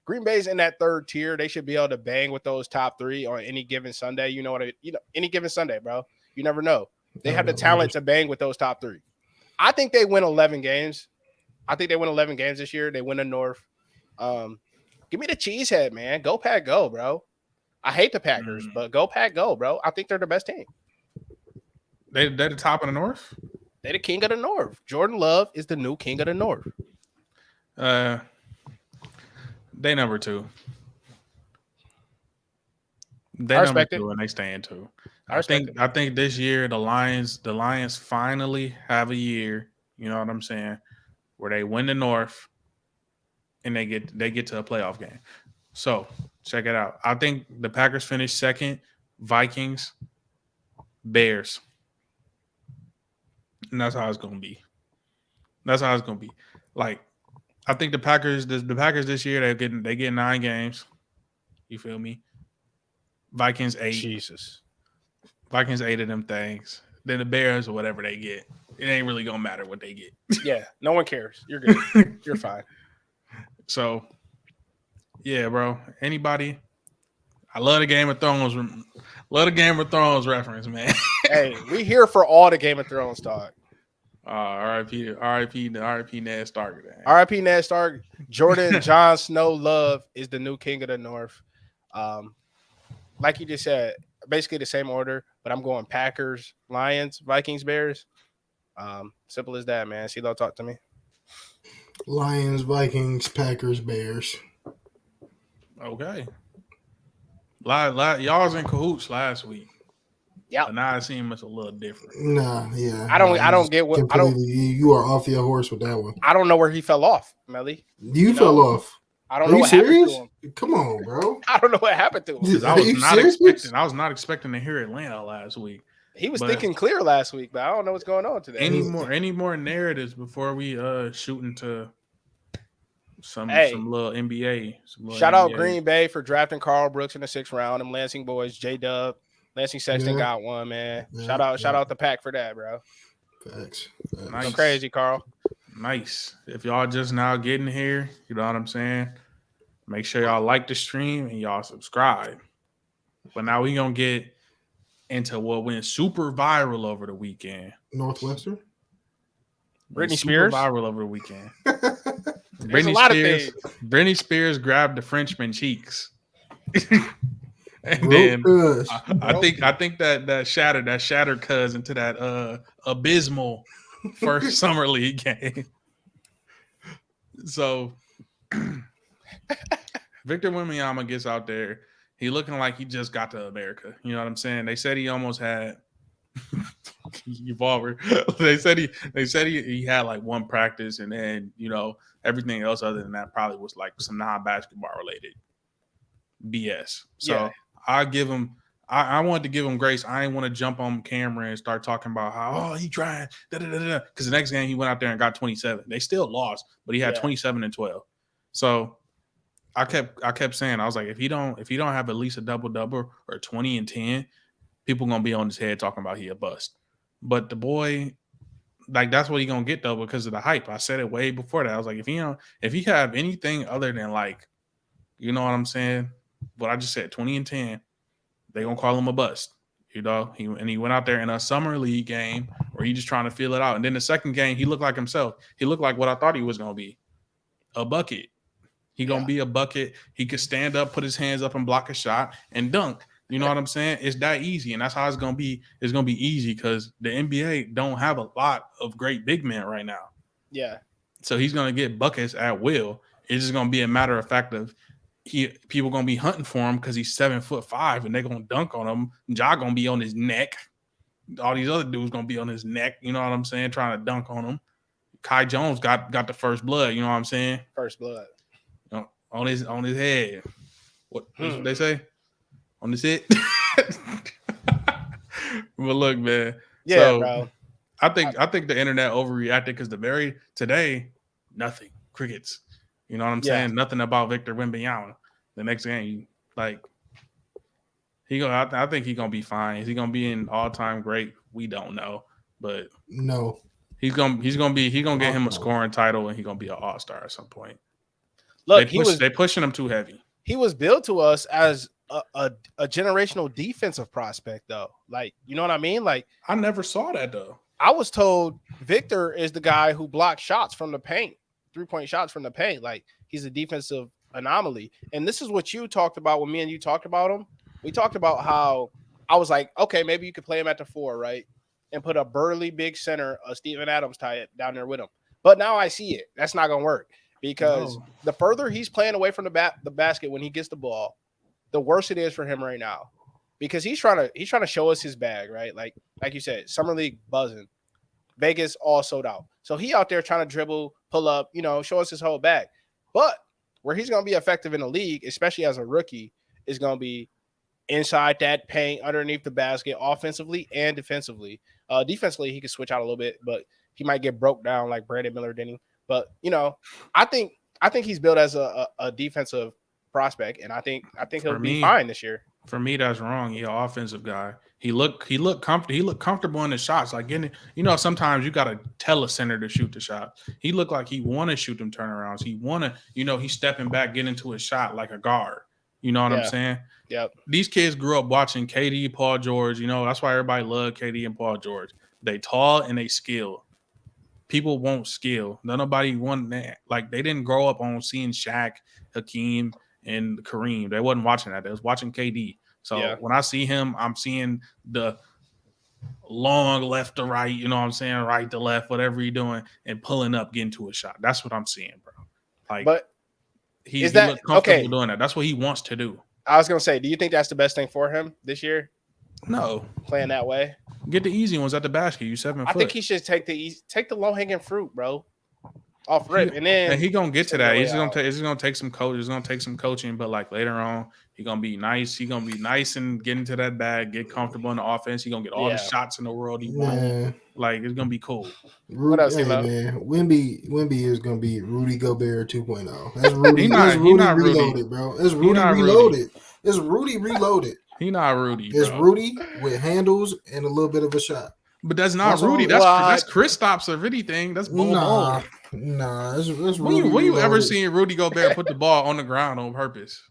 Green Bay's in that third tier. They should be able to bang with those top three on any given Sunday. You know any given Sunday, bro. You never know. They have the talent to bang with those top three. I think they win 11 games. I think they win 11 games this year. They win the North. Give me the cheesehead, man. Go Pack, go, bro. I hate the Packers, but go Pack, go, bro. I think they're the best team. They're the top of the North. They're the king of the North. Jordan Love is the new king of the North. They number two. They I number respect it. two, and they stand two. I respect I think this year the Lions finally have a year. You know what I'm saying? Where they win the North, and they get to a playoff game. So check it out. I think the Packers finish second. Vikings, Bears, and that's how it's gonna be. That's how it's gonna be. Like, I think the Packers this year they get 9 games. You feel me? Vikings 8. Jesus. Vikings 8 of them things. Then the Bears or whatever they get. It ain't really gonna matter what they get. Yeah, no one cares. You're good. You're fine. So, yeah, bro. Anybody? I love the Game of Thrones. Love the Game of Thrones reference, man. Hey, we here for all the Game of Thrones talk. R.I.P. Ned Stark. Man. R.I.P. Ned Stark. Jordan Jon Snow Love is the new king of the North. Like you just said, basically the same order, but I'm going Packers, Lions, Vikings, Bears. Simple as that, man. CeeLo, talk to me. Lions, Vikings, Packers, Bears. Okay. Y'all was in cahoots last week. Yeah. But now it seems a little different. Nah, yeah. I don't get what you are off your horse with that one. I don't know where he fell off, Melly. You fell off. I don't Are know you what serious? happened to him. Come on, bro. I don't know what happened to him. 'Cause I was not expecting to hear Atlanta last week. He was thinking clear last week, but I don't know what's going on today. Any more narratives before we shoot into some little NBA. Shout out Green Bay for drafting Carl Brooks in the 6th round. Them Lansing boys, J-Dub, Lansing Sexton got one, man. Yeah, shout out the Pack for that, bro. Facts. Nice. Go crazy, Carl. Nice. If y'all just now getting here, you know what I'm saying? Make sure y'all like the stream and y'all subscribe. But now we gonna get into what went super viral over the weekend. Northwestern? Britney Spears? Viral over the weekend. There's a lot of things. Britney Spears grabbed the Frenchman cheeks. And Bro, then cuz. I think that shattered cuz into that abysmal first summer league game. So Victor Wembanyama gets out there. He looking like he just got to America. You know what I'm saying? They said he almost had They said he had like one practice, and then everything else other than that probably was like some non-basketball related BS. So yeah. I wanted to give him grace. I didn't want to jump on camera and start talking about how he tried because the next game he went out there and got 27. They still lost, but he had 27 and 12. So I kept saying, I was like, if he don't have at least a double or 20 and 10, people gonna be on his head talking about he a bust. But the boy, like, that's what he gonna get though because of the hype. I said it way before that. I was like, if he have anything other than like, you know what I'm saying? What I just said, 20 and 10, they gonna call him a bust. He went out there in a summer league game where he just trying to feel it out. And then the second game, he looked like himself. He looked like what I thought he was gonna be, a bucket. He gonna be a bucket. He could stand up, put his hands up, and block a shot and dunk. You know what I'm saying? It's that easy, and that's how it's gonna be. It's gonna be easy because the NBA don't have a lot of great big men right now. Yeah. So he's gonna get buckets at will, It's just gonna be a matter of fact of people gonna be hunting for him because he's 7'5" and they're gonna dunk on him. Ja gonna be on his neck. All these other dudes gonna be on his neck. You know what I'm saying? Trying to dunk on him. Kai Jones got the first blood. You know what I'm saying? First blood. You know, on his head. That's what they say? On his head. But look, man. Yeah, so, bro. I think the internet overreacted because today, nothing. Crickets. You know what I'm saying? Nothing about Victor Wembanyama. The next game, like I think he's gonna be fine. Is he gonna be an all-time great? We don't know. But no. He's gonna get him a scoring title and he's gonna be an all-star at some point. Look, they pushing him too heavy. He was billed to us as a generational defensive prospect, though. Like, you know what I mean? Like, I never saw that though. I was told Victor is the guy who blocks shots from the paint, 3-point shots from the paint. Like, he's a defensive anomaly. And this is what you talked about when me and you talked about him. We talked about how I was like, okay, maybe you could play him at the 4, right? And put a burly big center, Steven Adams type down there with him. But now I see it. That's not gonna work because the further he's playing away from the basket when he gets the ball, the worse it is for him right now. Because he's trying to show us his bag, right? Like you said, Summer League buzzing. Vegas all sold out. So he out there trying to dribble, pull up, show us his whole bag. But where he's going to be effective in the league, especially as a rookie, is going to be inside that paint, underneath the basket, offensively and defensively. Defensively, he could switch out a little bit, but he might get broke down like Brandon Miller did. But, I think he's built as a defensive prospect, and I think he'll be fine this year. For me, that's wrong. He's an offensive guy. He looked comfortable in the shots. Like sometimes you gotta tell a center to shoot the shot. He looked like he want to shoot them turnarounds. He want to, he's stepping back, getting into a shot like a guard. You know what I'm saying? Yep. These kids grew up watching KD, Paul George. That's why everybody loved KD and Paul George. They tall and they skill. People want skill. Nobody want that. Like they didn't grow up on seeing Shaq, Hakeem, and Kareem. They wasn't watching that. They was watching KD. So when I see him, I'm seeing the long left to right, you know what I'm saying? Right to left, whatever you're doing, and pulling up, getting to a shot. That's what I'm seeing, bro. Like, but he look comfortable doing that. That's what he wants to do. I was going to say, do you think that's the best thing for him this year? No. Playing that way? Get the easy ones at the basket. You 7 foot. I think he should take the low-hanging fruit, bro. Off rip, and he gonna get to that. He's gonna take some coach. He's gonna take some coaching, but like later on, he's gonna be nice. He's gonna be nice and get into that bag, get comfortable in the offense. He's gonna get all the shots in the world he wants. Like it's gonna be cool. What else, man? Wemby is gonna be Rudy Gobert 2.0. That's Rudy. He not reloaded, Rudy. bro. It's Rudy reloaded. It's Rudy reloaded. He not Rudy. It's Rudy with handles and a little bit of a shot. But that's not Rudy. That's Kristaps or anything. That's ball. Nah, it's Rudy. When you ever seen Rudy Gobert put the ball on the ground on purpose?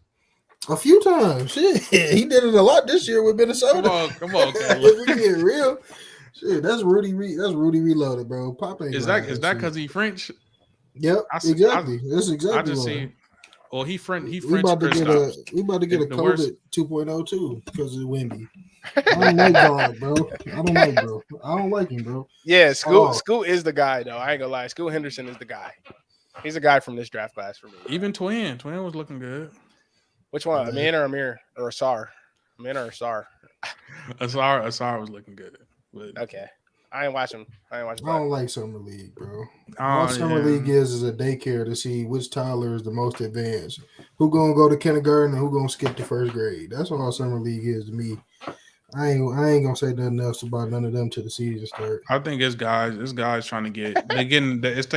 A few times. Shit, he did it a lot this year with Minnesota. Come on, if we get real, shit, that's Rudy. That's Rudy reloaded, bro. Pop ain't is that because he French? Yep, exactly. That's exactly. I just see. Well, he French. We about to get a COVID 2.0 too because of Wemby. I don't like God, bro. I don't like him, bro. Yeah, Scoot is the guy, though. I ain't gonna lie. Scoot Henderson is the guy. He's a guy from this draft class for me. Even Twin was looking good. Which one? Amin or Amir or Asar? Amin or Asar? Asar was looking good. But okay. I ain't watching. I don't like Summer League, bro. All Summer League is a daycare to see which toddler is the most advanced. Who gonna go to kindergarten and who gonna skip the first grade? That's all Summer League is to me. I ain't gonna say nothing else about none of them till the season start. I think it's guys trying to get it's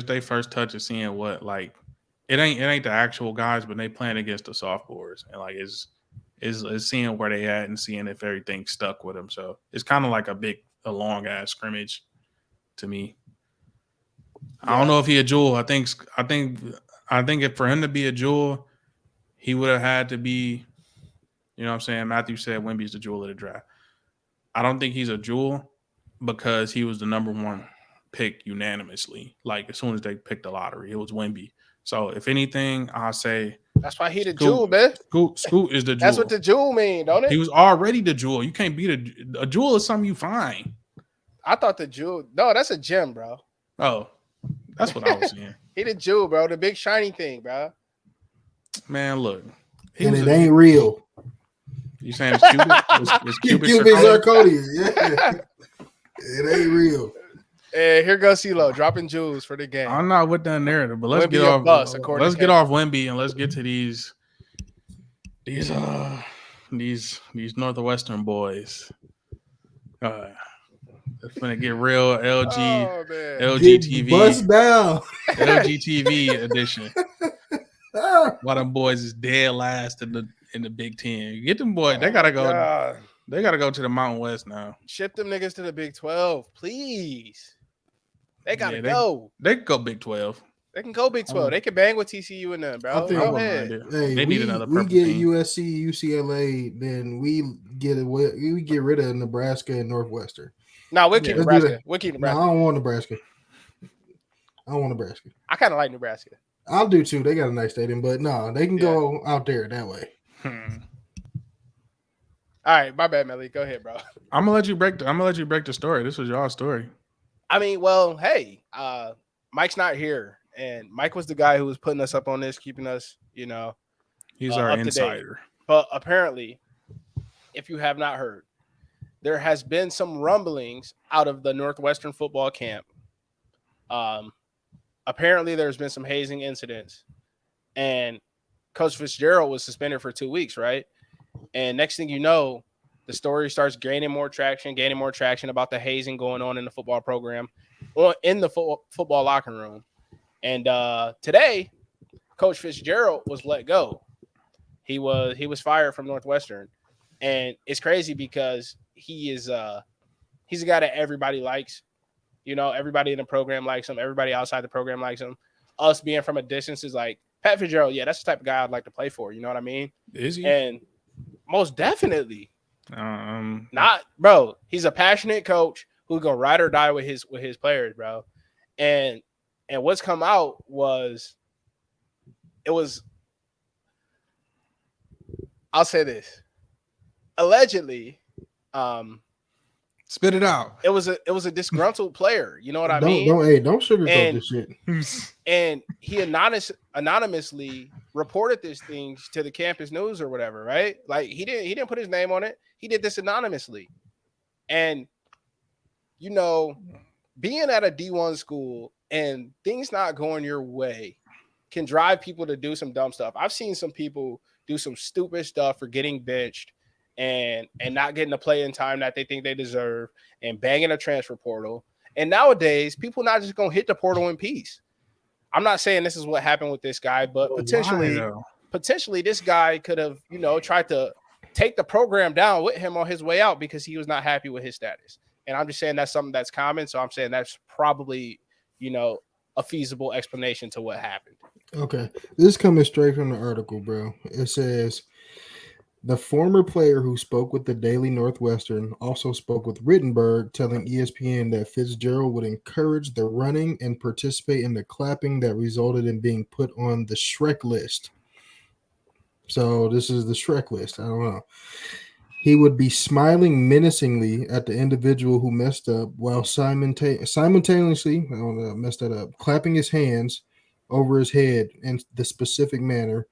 their first touch of seeing what like it ain't the actual guys, but they playing against the sophomores and like is seeing where they at and seeing if everything stuck with them. So it's kind of like a long ass scrimmage to me. I don't know if he a jewel. I think if for him to be a jewel, he would have had to be. You know what I'm saying? Matthew said Wemby's the jewel of the draft. I don't think he's a jewel because he was the number 1 pick unanimously. Like as soon as they picked the lottery, it was Wemby. So if anything, I'll say that's why he the jewel, man. Scoot is the jewel. That's what the jewel mean, don't it? He was already the jewel. You can't beat a jewel is something you find. I thought the jewel. No, that's a gem, bro. Oh, that's what I was saying. He the Jew, bro. The big shiny thing, bro. Man, look. And it ain't real. You saying it's cubic? It's cubic zirconia. Yeah. It ain't real. Hey, here goes CeeLo dropping jewels for the game. I'm not with that narrative, but let's Wemby get a off. bust, according Let's to get Kevin. off Wemby and let's get to these Northwestern boys. It's gonna get real LGTV Bust down. LGTV edition. Why them boys is dead last in the Big Ten. Get them boys. They gotta go. God. They gotta go to the Mountain West now. Ship them niggas to the Big 12, please. They gotta go. They can go Big 12. They can go Big 12. They can bang with TCU and them, bro. Go ahead. Hey, they need another. We get team. USC, UCLA, then we get rid of Nebraska and Northwestern. No, we'll keep Nebraska. We'll keep Nebraska. No, I don't want Nebraska. I kind of like Nebraska. I'll do too. They got a nice stadium, but no, they can go out there that way. All right, my bad, Melly. Go ahead, bro. I'm gonna let you break the story. This was y'all's story. I mean, well, hey, Mike's not here, and Mike was the guy who was putting us up on this, keeping us, he's our insider. But apparently, if you have not heard, there has been some rumblings out of the Northwestern football camp. Apparently, there's been some hazing incidents, and Coach Fitzgerald was suspended for 2 weeks, right? And next thing you know, the story starts gaining more traction about the hazing going on in the football program, or in the football locker room. And today, Coach Fitzgerald was let go. He was fired from Northwestern, and it's crazy because he's a guy that everybody likes. Everybody in the program likes him. Everybody outside the program likes him. Us being from a distance is like, Pat Fitzgerald, yeah, that's the type of guy I'd like to play for. You know what I mean? Is he? And most definitely. Not, bro. He's a passionate coach who's gonna ride or die with his players, bro. And what's come out was, I'll say this, allegedly, spit it out. It was a disgruntled player. You know what I mean? Don't sugarcoat this shit. And he anonymously reported these things to the campus news or whatever, right? Like he didn't put his name on it. He did this anonymously. And being at a D1 school and things not going your way can drive people to do some dumb stuff. I've seen some people do some stupid stuff for getting benched and not getting the play in time that they think they deserve and banging a transfer portal. And nowadays, people not just going to hit the portal in peace. I'm not saying this is what happened with this guy, but potentially this guy could have, tried to take the program down with him on his way out because he was not happy with his status. And I'm just saying that's something that's common. So I'm saying that's probably, a feasible explanation to what happened. Okay. This is coming straight from the article, bro. It says, the former player who spoke with the Daily Northwestern also spoke with Rittenberg, telling ESPN that Fitzgerald would encourage the running and participate in the clapping that resulted in being put on the Shrek list. So this is the Shrek list. I don't know. He would be smiling menacingly at the individual who messed up while simultaneously, clapping his hands over his head in the specific manner.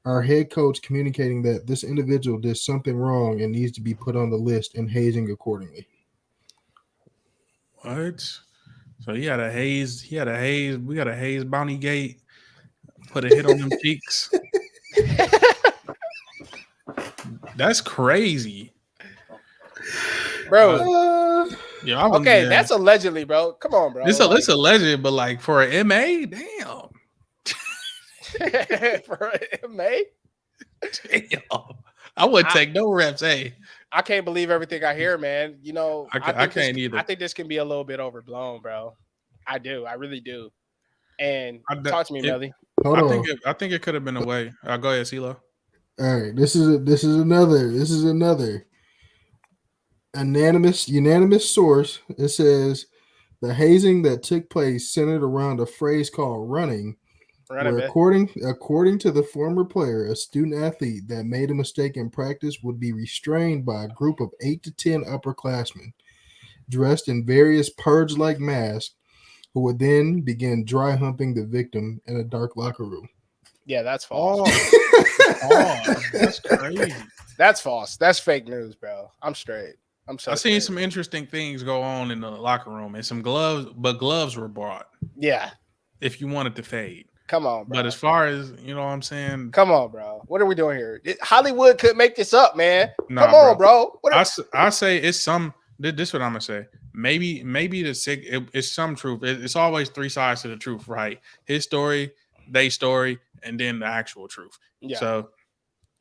Our head coach communicating that this individual did something wrong and needs to be put on the list and hazing accordingly. What? So he had a haze. We got a haze Bounty Gate. Put a hit on them cheeks. That's crazy, bro. Okay, that's allegedly, bro. Come on, bro. It's alleged, but like for an MA, damn. For an MA? Damn. I wouldn't take no reps, hey. I can't believe everything I hear, man. I can't either. I think this can be a little bit overblown, bro. I do. I really do. And talk to me, Melly. I think it could have been a way. Go ahead, CeeLo. All right. This is another unanimous source. It says the hazing that took place centered around a phrase called running. According to the former player, a student athlete that made a mistake in practice would be restrained by a group of 8 to 10 upperclassmen dressed in various purge-like masks who would then begin dry humping the victim in a dark locker room. Yeah, that's false. That's crazy. That's false. That's fake news, bro. I'm straight. I'm so I seen straight. some interesting things go on in the locker room and some gloves, but gloves were brought Yeah. if you wanted to fade. Come on, bro. But as far as, you know what I'm saying? Come on, bro. What are we doing here? Hollywood could make this up, man. Nah, Come on, bro. I say it's some. This is what I'm gonna say. Maybe it's some truth. It's always three sides to the truth, right? His story, they story, and then the actual truth. Yeah. So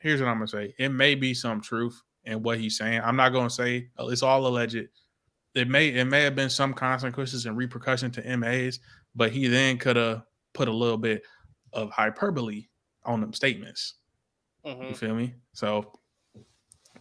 here's what I'm gonna say. It may be some truth in what he's saying. I'm not gonna say it's all alleged. It may have been some consequences and repercussion to MAs, but he then could have put a little bit of hyperbole on them statements. Mm-hmm. You feel me? So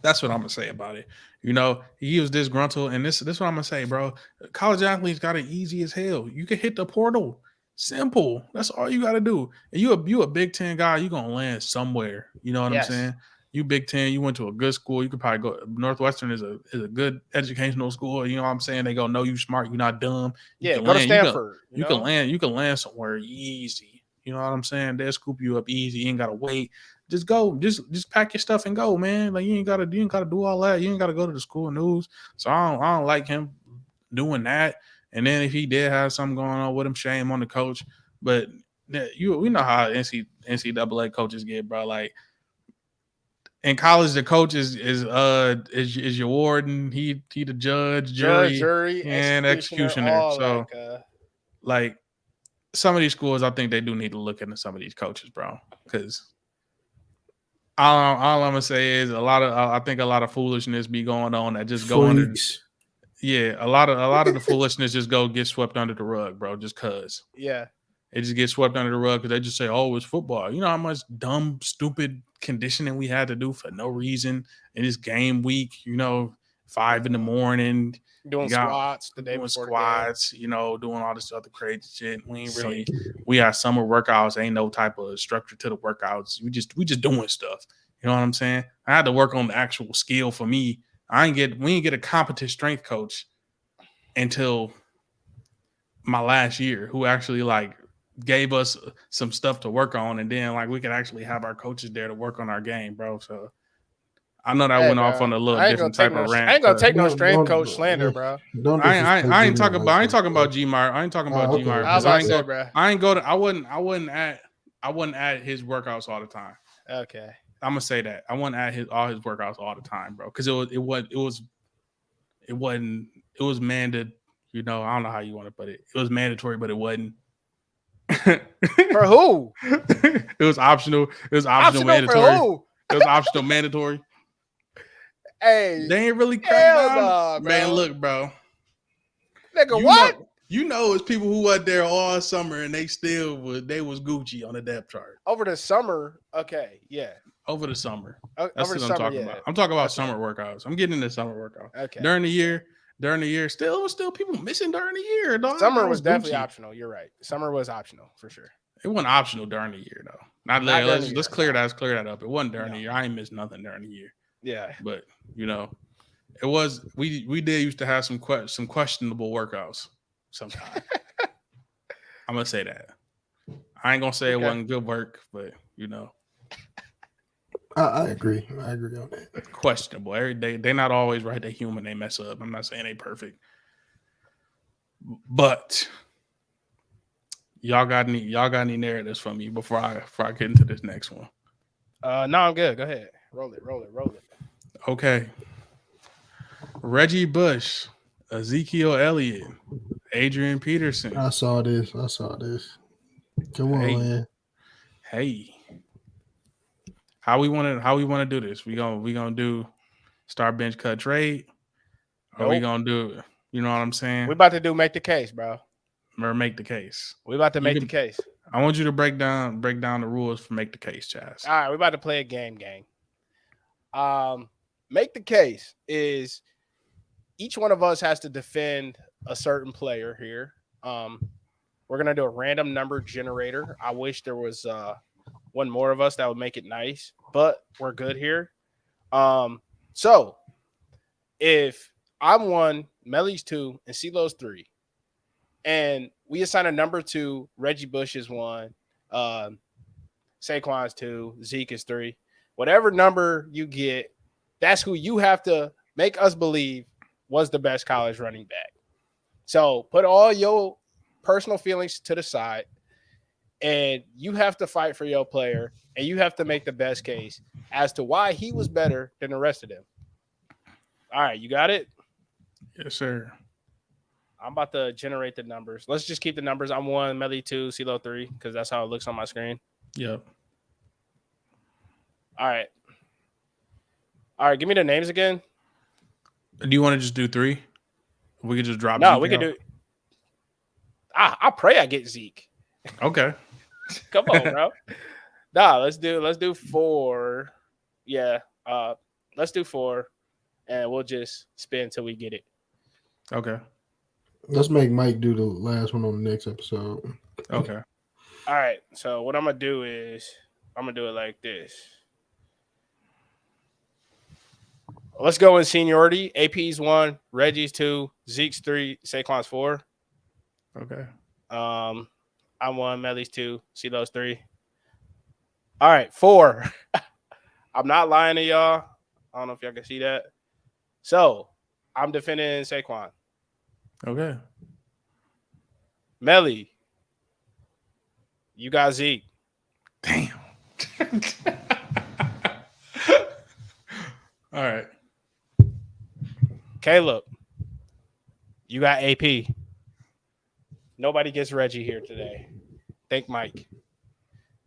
that's what I'm gonna say about it. You know, he was disgruntled, and this what I'm gonna say, bro. College athletes got it easy as hell. You can hit the portal. Simple. That's all you got to do. And you a Big Ten guy, you gonna land somewhere. You know what I'm saying? You Big Ten, you went to a good school. You could probably go. Northwestern is a good educational school. You know what I'm saying? They go, know you smart, you're not dumb. You can go land, to Stanford. You can land somewhere easy. You know what I'm saying? They'll scoop you up easy. You ain't gotta wait. Just go. Just pack your stuff and go, man. Like you ain't gotta do all that. You ain't gotta go to the school news. So I don't like him doing that. And then if he did have something going on with him, shame on the coach. But we know how NCAA coaches get, bro. Like in college, the coach is your warden. He the jury, and executioner. So like some of these schools, I think they do need to look into some of these coaches, bro. Because all I'm gonna say is I think a lot of foolishness be going on that just go under. Yeah, a lot of the foolishness just get swept under the rug, bro. Just cause. Yeah. It just gets swept under the rug because they just say, "Oh, it's football." You know how much dumb, stupid conditioning we had to do for no reason in this game week. You know, 5 a.m. doing squats the day before squats. You know, doing all this other crazy shit. We had summer workouts. Ain't no type of structure to the workouts. We just doing stuff. You know what I'm saying? I had to work on the actual skill for me. We didn't get a competent strength coach until my last year, who actually like gave us some stuff to work on, and then like we could actually have our coaches there to work on our game, bro. So I know that went off on a little different type of rant. I ain't gonna take no strength coach slander, bro. I ain't talking about G-Meyer. I ain't talking about G-Meyer. I wouldn't at his workouts all the time. Okay. I'm gonna say that I wasn't at all his workouts all the time, bro, because it was mandated. You know, I don't know how you want to put it. It was mandatory, but it wasn't. For who? It was optional. It was optional mandatory. For who? It was optional mandatory. Hey, they ain't really cracked down. Bro. Man, look, bro. Nigga, what? You know, it's people who were there all summer and they was Gucci on the depth chart. Over the summer, okay, yeah. Over the summer. That's what I'm talking about. I'm talking about summer workouts. I'm getting into summer workouts. Okay. During the year, still people missing during the year, dog. Summer was definitely optional. You're right. Summer was optional for sure. It wasn't optional during the year though. Let's clear that up. It wasn't during the year. I ain't missed nothing during the year. Yeah. But you know, it was we did used to have some questionable workouts sometimes. I'm gonna say that. I ain't gonna say it wasn't good work, but you know. I agree. I agree on that. Questionable. Every day, they're not always right. They're human. They mess up. I'm not saying they perfect, but y'all got any narratives for me before I get into this next one? No, I'm good. Go ahead. Roll it. Okay. Reggie Bush, Ezekiel Elliott, Adrian Peterson. I saw this. Come on, man. Hey. How we want to do this? We gonna do start bench cut trade? Or we gonna do, you know what I'm saying? We about to do make the case, bro. Or make the case. We about to make the case. I want you to break down the rules for make the case, Chaz. All right, we about to play a game, gang. Make the case is each one of us has to defend a certain player here. We're gonna do a random number generator. I wish there was one more of us that would make it nice, but we're good here. So if I'm 1, Melly's 2, and CeeLo's 3, and we assign a number to Reggie Bush is 1, Saquon's 2, Zeke is 3. Whatever number you get, that's who you have to make us believe was the best college running back. So put all your personal feelings to the side, and you have to fight for your player, and you have to make the best case as to why he was better than the rest of them. All right, you got it? Yes, sir. I'm about to generate the numbers. Let's just keep the numbers. I'm 1, Melly 2, CeeLo 3, because that's how it looks on my screen. Yep. All right. All right, give me the names again. Do you want to just do 3? We could just drop. No, Zeke we could out? do. I pray I get Zeke. Okay. Come on, bro. Nah, let's do 4. Yeah. Let's do 4, and we'll just spin until we get it. Okay. Let's make Mike do the last one on the next episode. Okay. All right. So what I'm gonna do is I'm gonna do it like this. Let's go in seniority. AP's 1, Reggie's 2, Zeke's 3, Saquon's 4. Okay. I'm 1, Melly's 2, CeeLo's 3. All right, 4. I'm not lying to y'all. I don't know if y'all can see that. So I'm defending Saquon. Okay. Melly, you got Zeke. Damn. All right. Caleb, you got AP. Nobody gets Reggie here today. Thank Mike.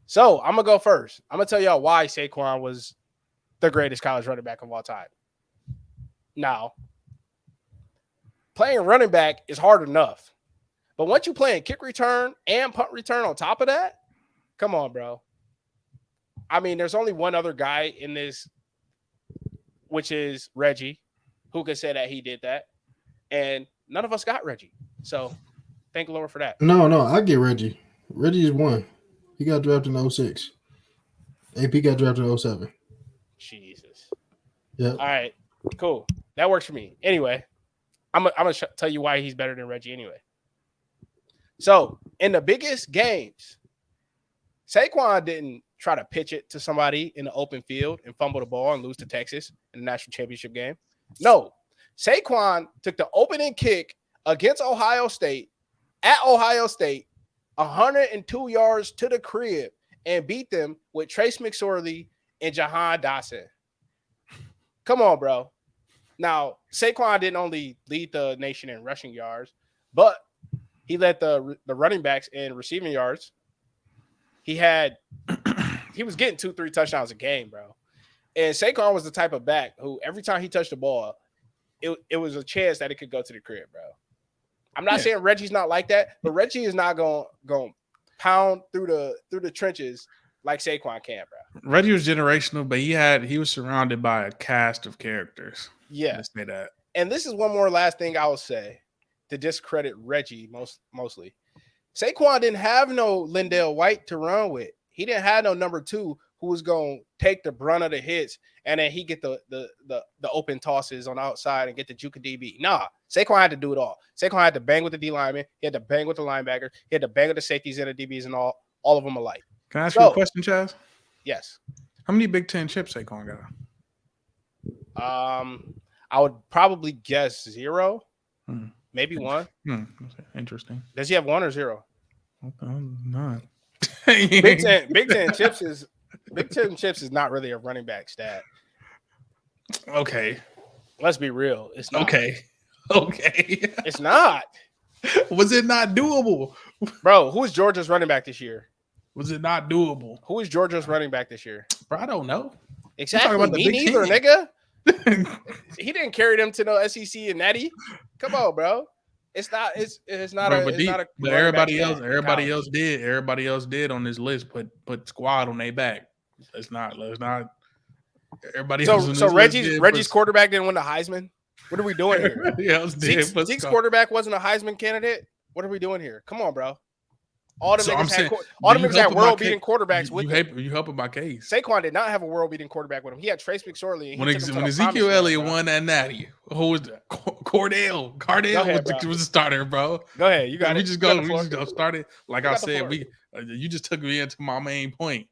So I'm going to go first. I'm going to tell y'all why Saquon was the greatest college running back of all time. Now, playing running back is hard enough. But once you playing kick return and punt return on top of that, come on, bro. I mean, there's only one other guy in this, which is Reggie, who could say that he did that. And none of us got Reggie. So thank the Lord for that. No, I get Reggie. Reggie is 1. He got drafted in 06. AP got drafted in 07. Jesus. Yeah. All right, cool. That works for me. Anyway, I'm going to tell you why he's better than Reggie anyway. So in the biggest games, Saquon didn't try to pitch it to somebody in the open field and fumble the ball and lose to Texas in the national championship game. No, Saquon took the opening kick against Ohio State at Ohio State, 102 yards to the crib, and beat them with Trace McSorley and Jahan Dotson. Come on, bro. Now, Saquon didn't only lead the nation in rushing yards, but he led the running backs in receiving yards. He was getting 2-3 touchdowns a game, bro. And Saquon was the type of back who every time he touched the ball, it was a chance that it could go to the crib, bro. I'm not saying Reggie's not like that, but Reggie is not going to pound through the trenches like Saquon can, bro. Reggie was generational, but he was surrounded by a cast of characters. Yeah. Let's say that. And this is one more last thing I will say to discredit Reggie mostly. Saquon didn't have no Lindell White to run with. He didn't have no number 2 who was going to take the brunt of the hits and then he get the open tosses on the outside and get the juke DB. Nah, Saquon had to do it all. Saquon had to bang with the D lineman. He had to bang with the linebackers. He had to bang with the safeties and the DBs and all of them alike. Can I ask you a question, Chaz? Yes. How many Big Ten chips Saquon got? I would probably guess 0, maybe 1. Interesting. Does he have 1 or 0? None. Big Ten chips is not really a running back stat. Okay. Let's be real. It's not. Okay. It's not. Was it not doable? Bro, who is Georgia's running back this year? Was it not doable? Who is Georgia's running back this year? Bro, I don't know. Exactly. About Me neither, nigga. He didn't carry them to no SEC and Natty. Come on, bro. It's not. It's not Bro, a. But everybody else did. Everybody else did on this list. Put squad on their back. Let's not. Everybody else. So Reggie's quarterback didn't win the Heisman. What are we doing here? Yeah, Zeke's quarterback wasn't a Heisman candidate. What are we doing here? Come on, bro. All the So niggas saying, all the you niggas had helping my world-beating case. quarterbacks with them. You helping my case. Saquon did not have a world-beating quarterback with him. He had Trace McSorley. And When Ezekiel Elliott won that natty, who was that? Cardell was the starter, bro. Go ahead. You got we it. just You go start it. Like You I got the said, floor. you just took me into my main point.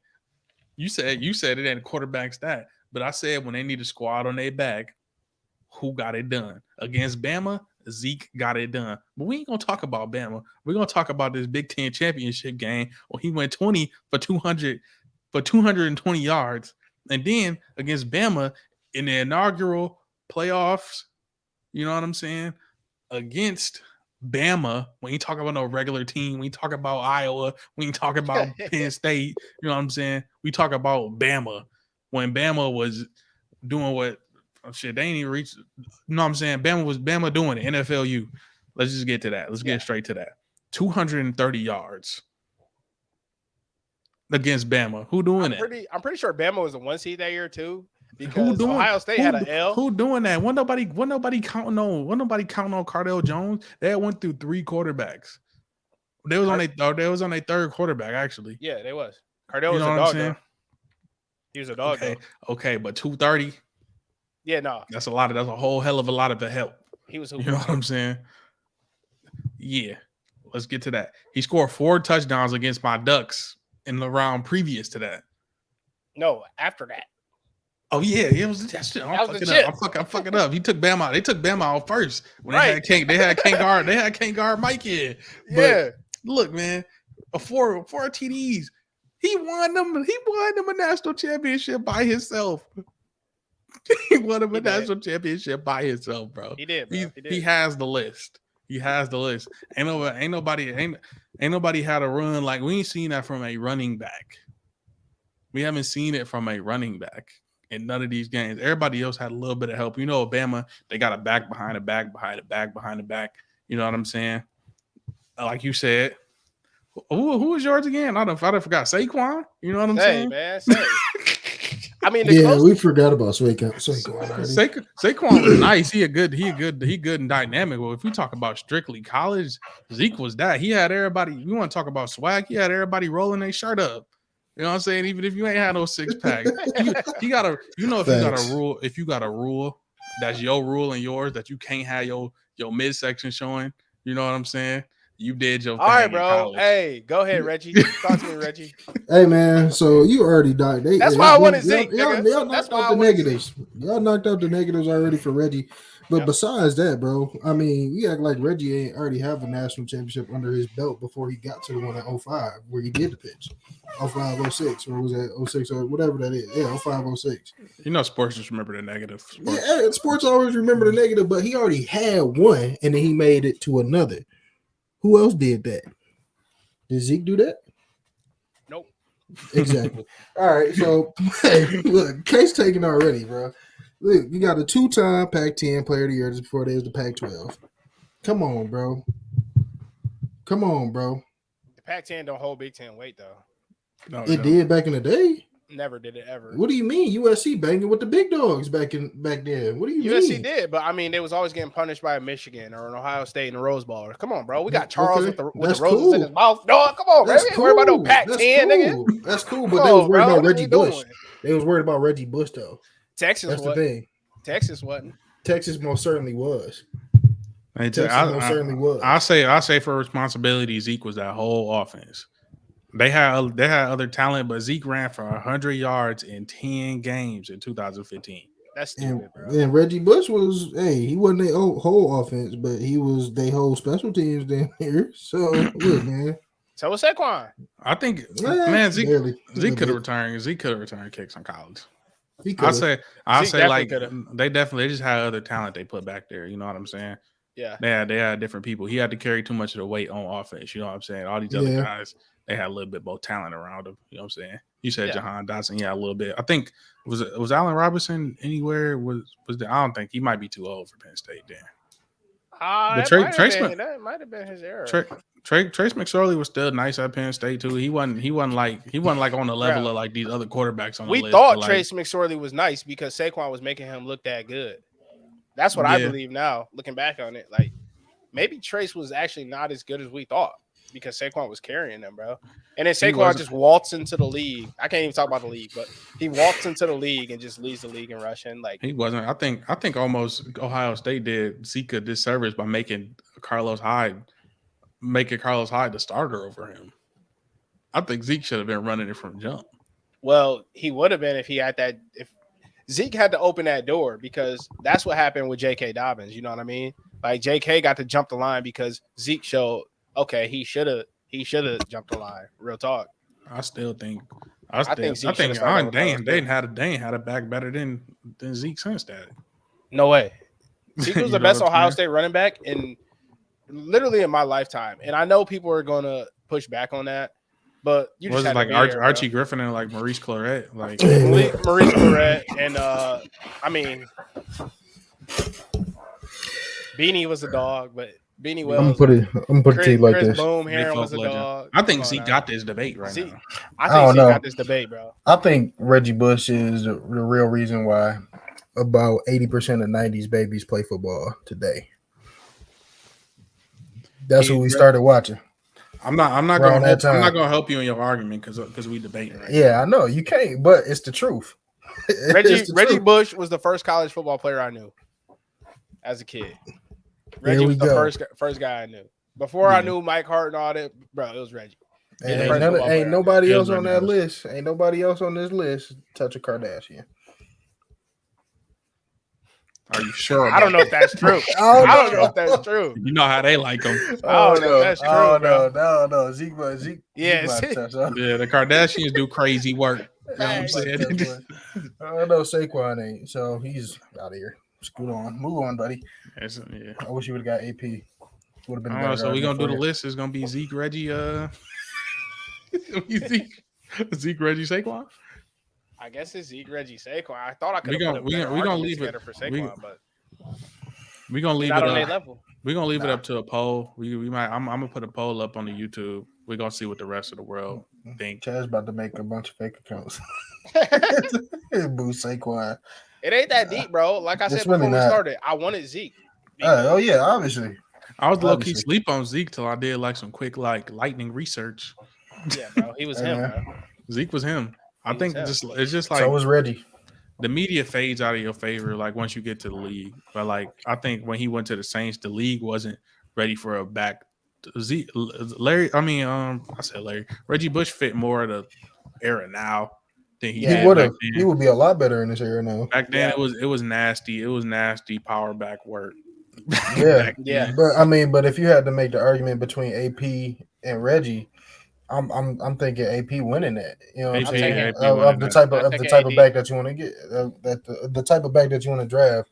You said it ain't a quarterback stat, but I said when they need a squad on their back, who got it done against Bama? Zeke got it done. But we ain't gonna talk about Bama. We're gonna talk about this Big Ten championship game where he went 20 for 220 yards, and then against Bama in the inaugural playoffs. You know what I'm saying? Against Bama, when you talk about no regular team, we talk about Iowa, we ain't talk about Penn State, you know what I'm saying? We talk about Bama when Bama was doing what they ain't even reached. You know what I'm saying? Bama was doing it, NFLU. Let's just get to that. Let's get straight to that. 230 yards against Bama. Who doing it? I'm pretty sure Bama was the 1 seed that year too. Because Ohio State had an L. Who doing that? When nobody counting on Cardell Jones. They went through 3 quarterbacks. They was on their third quarterback, actually. Yeah, they was. Cardell was a dog, though. He was a dog, okay, but 230. Yeah, no. That's a whole hell of a lot of the help. He was you know what I'm saying? Yeah. Let's get to that. He scored 4 touchdowns against my Ducks in the round previous to that. No, after that. Oh yeah, it was that shit. I'm fucking up. He took Bama out. They took Bama out first when they had can't guard Mike in. But look, man, four TDs. He won them a national championship by himself. He won him a national championship by himself, bro. He did, bro. He has the list. He has the list. Ain't nobody had a run like we ain't seen that from a running back. We haven't seen it from a running back in none of these games. Everybody else had a little bit of help. You know, Bama, they got a back behind a back behind a back behind a back. You know what I'm saying? Like you said, who was yours again? I forgot. Saquon. You know what I'm saying? Man, I mean, we forgot about Saquon. Saquon was nice. He good and dynamic. Well, if we talk about strictly college, Zeke was that. He had everybody. You want to talk about swag? He had everybody rolling their shirt up. You know what I'm saying? Even if you ain't had no 6-pack, you gotta. You know, if you got a rule, that's your rule and yours that you can't have your midsection showing. You know what I'm saying? You did your thing. All right, bro. Hey, go ahead, Reggie. Talk to me, Reggie. Hey, man. So you already died. That's why I wanted Zeke. Y'all knocked out the negatives. Y'all knocked out the negatives already for Reggie. But besides that, bro, I mean, we act like Reggie ain't already have a national championship under his belt before he got to the one at 05 where he did the pitch. 05, 06, or was that 06 or whatever that is? Yeah, 05, 06. You know, sports just remember the negative. Yeah, sports always remember the negative, but he already had one and then he made it to another. Who else did that? Did Zeke do that? Nope. Exactly. All right. So, hey, look, case taken already, bro. Look, you got a 2-time Pac-10 Player of the Year just before there's the Pac-12. Come on, bro. The Pac-10 don't hold Big Ten weight, though. No, it did back in the day. Never did it ever. What do you mean? USC banging with the big dogs back then. What do you mean? USC did, but I mean, they was always getting punished by a Michigan or an Ohio State in the Rose Bowl. Come on, bro. We got Charles with the roses in his mouth. No, come on, man. We ain't worried about no Pac-10, nigga. That's cool, but they was worried about Reggie Bush. They was worried about Reggie Bush, though. That's the thing. Texas wasn't. Texas most certainly was. I say for responsibility, Zeke was that whole offense. They had other talent, but Zeke ran for 100 yards in 10 games in 2015. That's stupid, bro. And Reggie Bush was, he wasn't their whole offense, but he was their whole special teams down here. So, look, man. So was Saquon. I think, Zeke could have returned. Zeke could have returned kicks in college. I say like they just had other talent they put back there. You know what I'm saying? Yeah. They had different people. He had to carry too much of the weight on offense. You know what I'm saying? All these other guys, they had a little bit more talent around them. You know what I'm saying? You said Jahan Dotson, a little bit. I think was Allen Robinson anywhere? I don't think he might be too old for Penn State then. That might have been his era. Trace McSorley was still nice at Penn State too. He wasn't like on the level of like these other quarterbacks on the list. We thought Trace McSorley was nice because Saquon was making him look that good. That's what I believe now, looking back on it. Like maybe Trace was actually not as good as we thought. because Saquon was carrying them, bro. And then He Saquon wasn't- just waltzed into the league. I can't even talk about the league, but he waltzed into the league and just leads the league in rushing. Like He wasn't. I think almost Ohio State did Zeke a disservice by making Carlos Hyde the starter over him. I think Zeke should have been running it from jump. well, he would have been if he had that. If Zeke had to open that door, because that's what happened with J.K. Dobbins. You know what I mean? Like J.K. got to jump the line because Zeke showed, okay, he should have jumped the line. Real talk. I still think. think Zeke should have started over Carlos Dane had a back better than Zeke since that. No way. Zeke was You the know best what I'm Ohio saying? State running back in literally in my lifetime. And I know people are gonna push back on that, but you just Was it had like to be there, Archie Griffin and like Maurice Claret? Like Maurice Claret and I mean Beanie was a dog, but Beanie I'm Wells. gonna put it to you like Chris this. Boom big Heron folk was a legend. dog. I think Come on Zeke now. got this debate right Zeke- now. I I think don't Zeke know. got this debate, bro. I think Reggie Bush is the real reason why about 80% of 90s babies play football today. That's what we started watching. I'm not Around gonna that time. I'm not gonna help you in your argument because we debating right Yeah, I know you can't, but it's the truth. It's the Reggie truth. Bush was the first college football player I knew as a kid. Reggie we was the go. first guy I knew. Before I Yeah. knew Mike Hart and all that, bro, it was Reggie. And the first football player I ain't knew. nobody Yeah, else on that Reggie list. Ain't nobody else on this list touch a Kardashian. Are you sure? I don't know if that's true. I I don't know if that's true. You know how they like them. I don't know if that's true, bro. No. Zeke, Yeah, Zeke see? touch her. Yeah, the Kardashians do crazy work. You know what I'm Facts. saying? I know Saquon ain't, so he's out of here. Scoot on, move on, buddy. Yeah. I wish you would have got AP. Would have been I a don't know. better So we're gonna argument do for the you. list. It's gonna be Zeke, Reggie, Zeke, Reggie, Saquon. I guess it's Zeke, Reggie, Saquon. I thought I could We have gonna- put a we better gonna- we gonna argument leave it- together for we- Saquon, but We're gonna leave not it on their up. level. We're gonna leave it Nah. up to a poll. We might. I'm gonna put a poll up on the YouTube. We're gonna see what the rest of the world think. Chad's about to make a bunch of fake accounts. Boo Saquon. It ain't that deep, bro. Like I said It's before really we not. started, I wanted Zeke. Oh yeah, obviously. I was low key Obviously. sleep on Zeke till I did like some quick like lightning research. Yeah, bro. He was Hey, him, man. bro. Zeke was him. I He think was him. it's just like So was Reggie. the media fades out of your favor like once you get to the league. But like I think when he went to the Saints, the league wasn't ready for a back. Larry, I mean, I said Larry. Reggie Bush fit more of the era now than he Yeah. He would did have. back He then. would be a lot better in this era now. Back then Yeah. it was nasty. It was nasty power back work. Yeah. Back Yeah. then. But if you had to make the argument between AP and Reggie, I'm thinking AP winning that. You know what I'm AP saying? AP Of winning the that. type I'm of taking AD. back that you want to get, the type of back that you want to draft.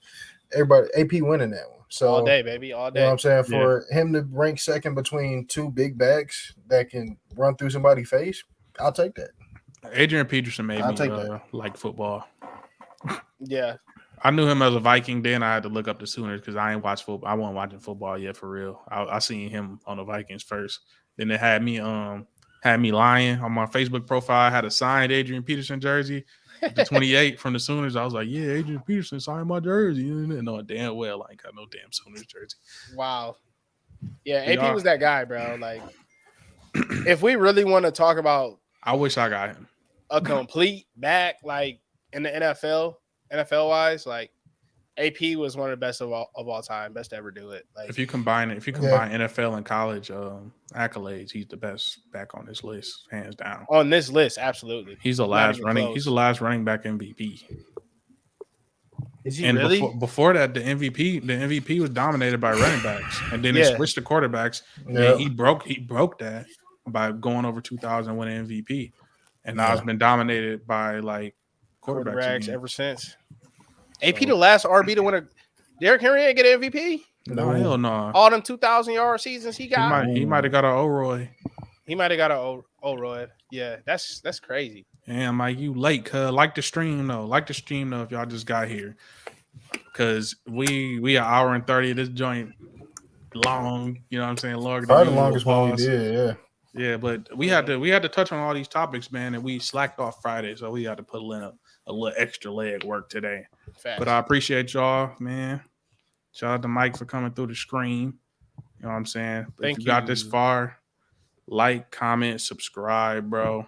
Everybody AP winning that one. So All day, baby. All you know what day. I'm saying? For him to rank second between two big backs that can run through somebody's face, I'll take that. Adrian Peterson made I'll me take that. like football. Yeah. I knew him as a Viking. Then I had to look up the Sooners because I ain't watched football. I wasn't watching football yet for real. I seen him on the Vikings first. Then it had me lying on my Facebook profile. I had a signed Adrian Peterson jersey, the 28 from the Sooners. I was like, yeah, Adrian Peterson signed my jersey. No, damn well I ain't got no damn Sooners jersey. Wow. Yeah, We AP are. was that guy, bro. Like, if we really want to talk about I wish I got him. a complete back, like in the NFL wise, like AP was one of the best of all time, best to ever do it. Like, If you combine NFL and college accolades, he's the best back on this list, hands down. on this list, absolutely. He's the Not last even running. close. He's the last running back MVP. Is he And really? before that, the MVP was dominated by running backs, and then Yeah. it switched to quarterbacks. Yeah. And he broke that by going over 2,000 winning MVP, and now it's been dominated by like quarterbacks quarterbacks again. ever since. AP So- the last RB to win a. Derrick Henry ain't get an MVP. No, hell no. All them 2,000-yard seasons he got. He might have got an O'Roy. He might have got a O'Roy. Yeah, that's crazy. And Mike, you late, cuz like the stream though. Like the stream though if y'all just got here. Cause we an hour and 30. This joint long, you know what I'm saying? Longer Probably than the longest one we pause. did. Yeah. Yeah, but we had to touch on all these topics, man, and we slacked off Friday, so we had to put in a little extra leg work today. Facts. But I appreciate y'all, man. Shout out to Mike for coming through the screen. You know what I'm saying? But Thank if you got this you. far, Like, comment, subscribe, bro.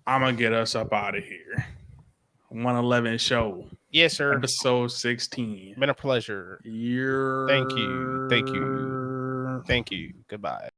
I'm going to get us up out of here. 111 show. Yes, sir. Episode 16. Been a pleasure. Thank you. Thank you. Thank you. Goodbye.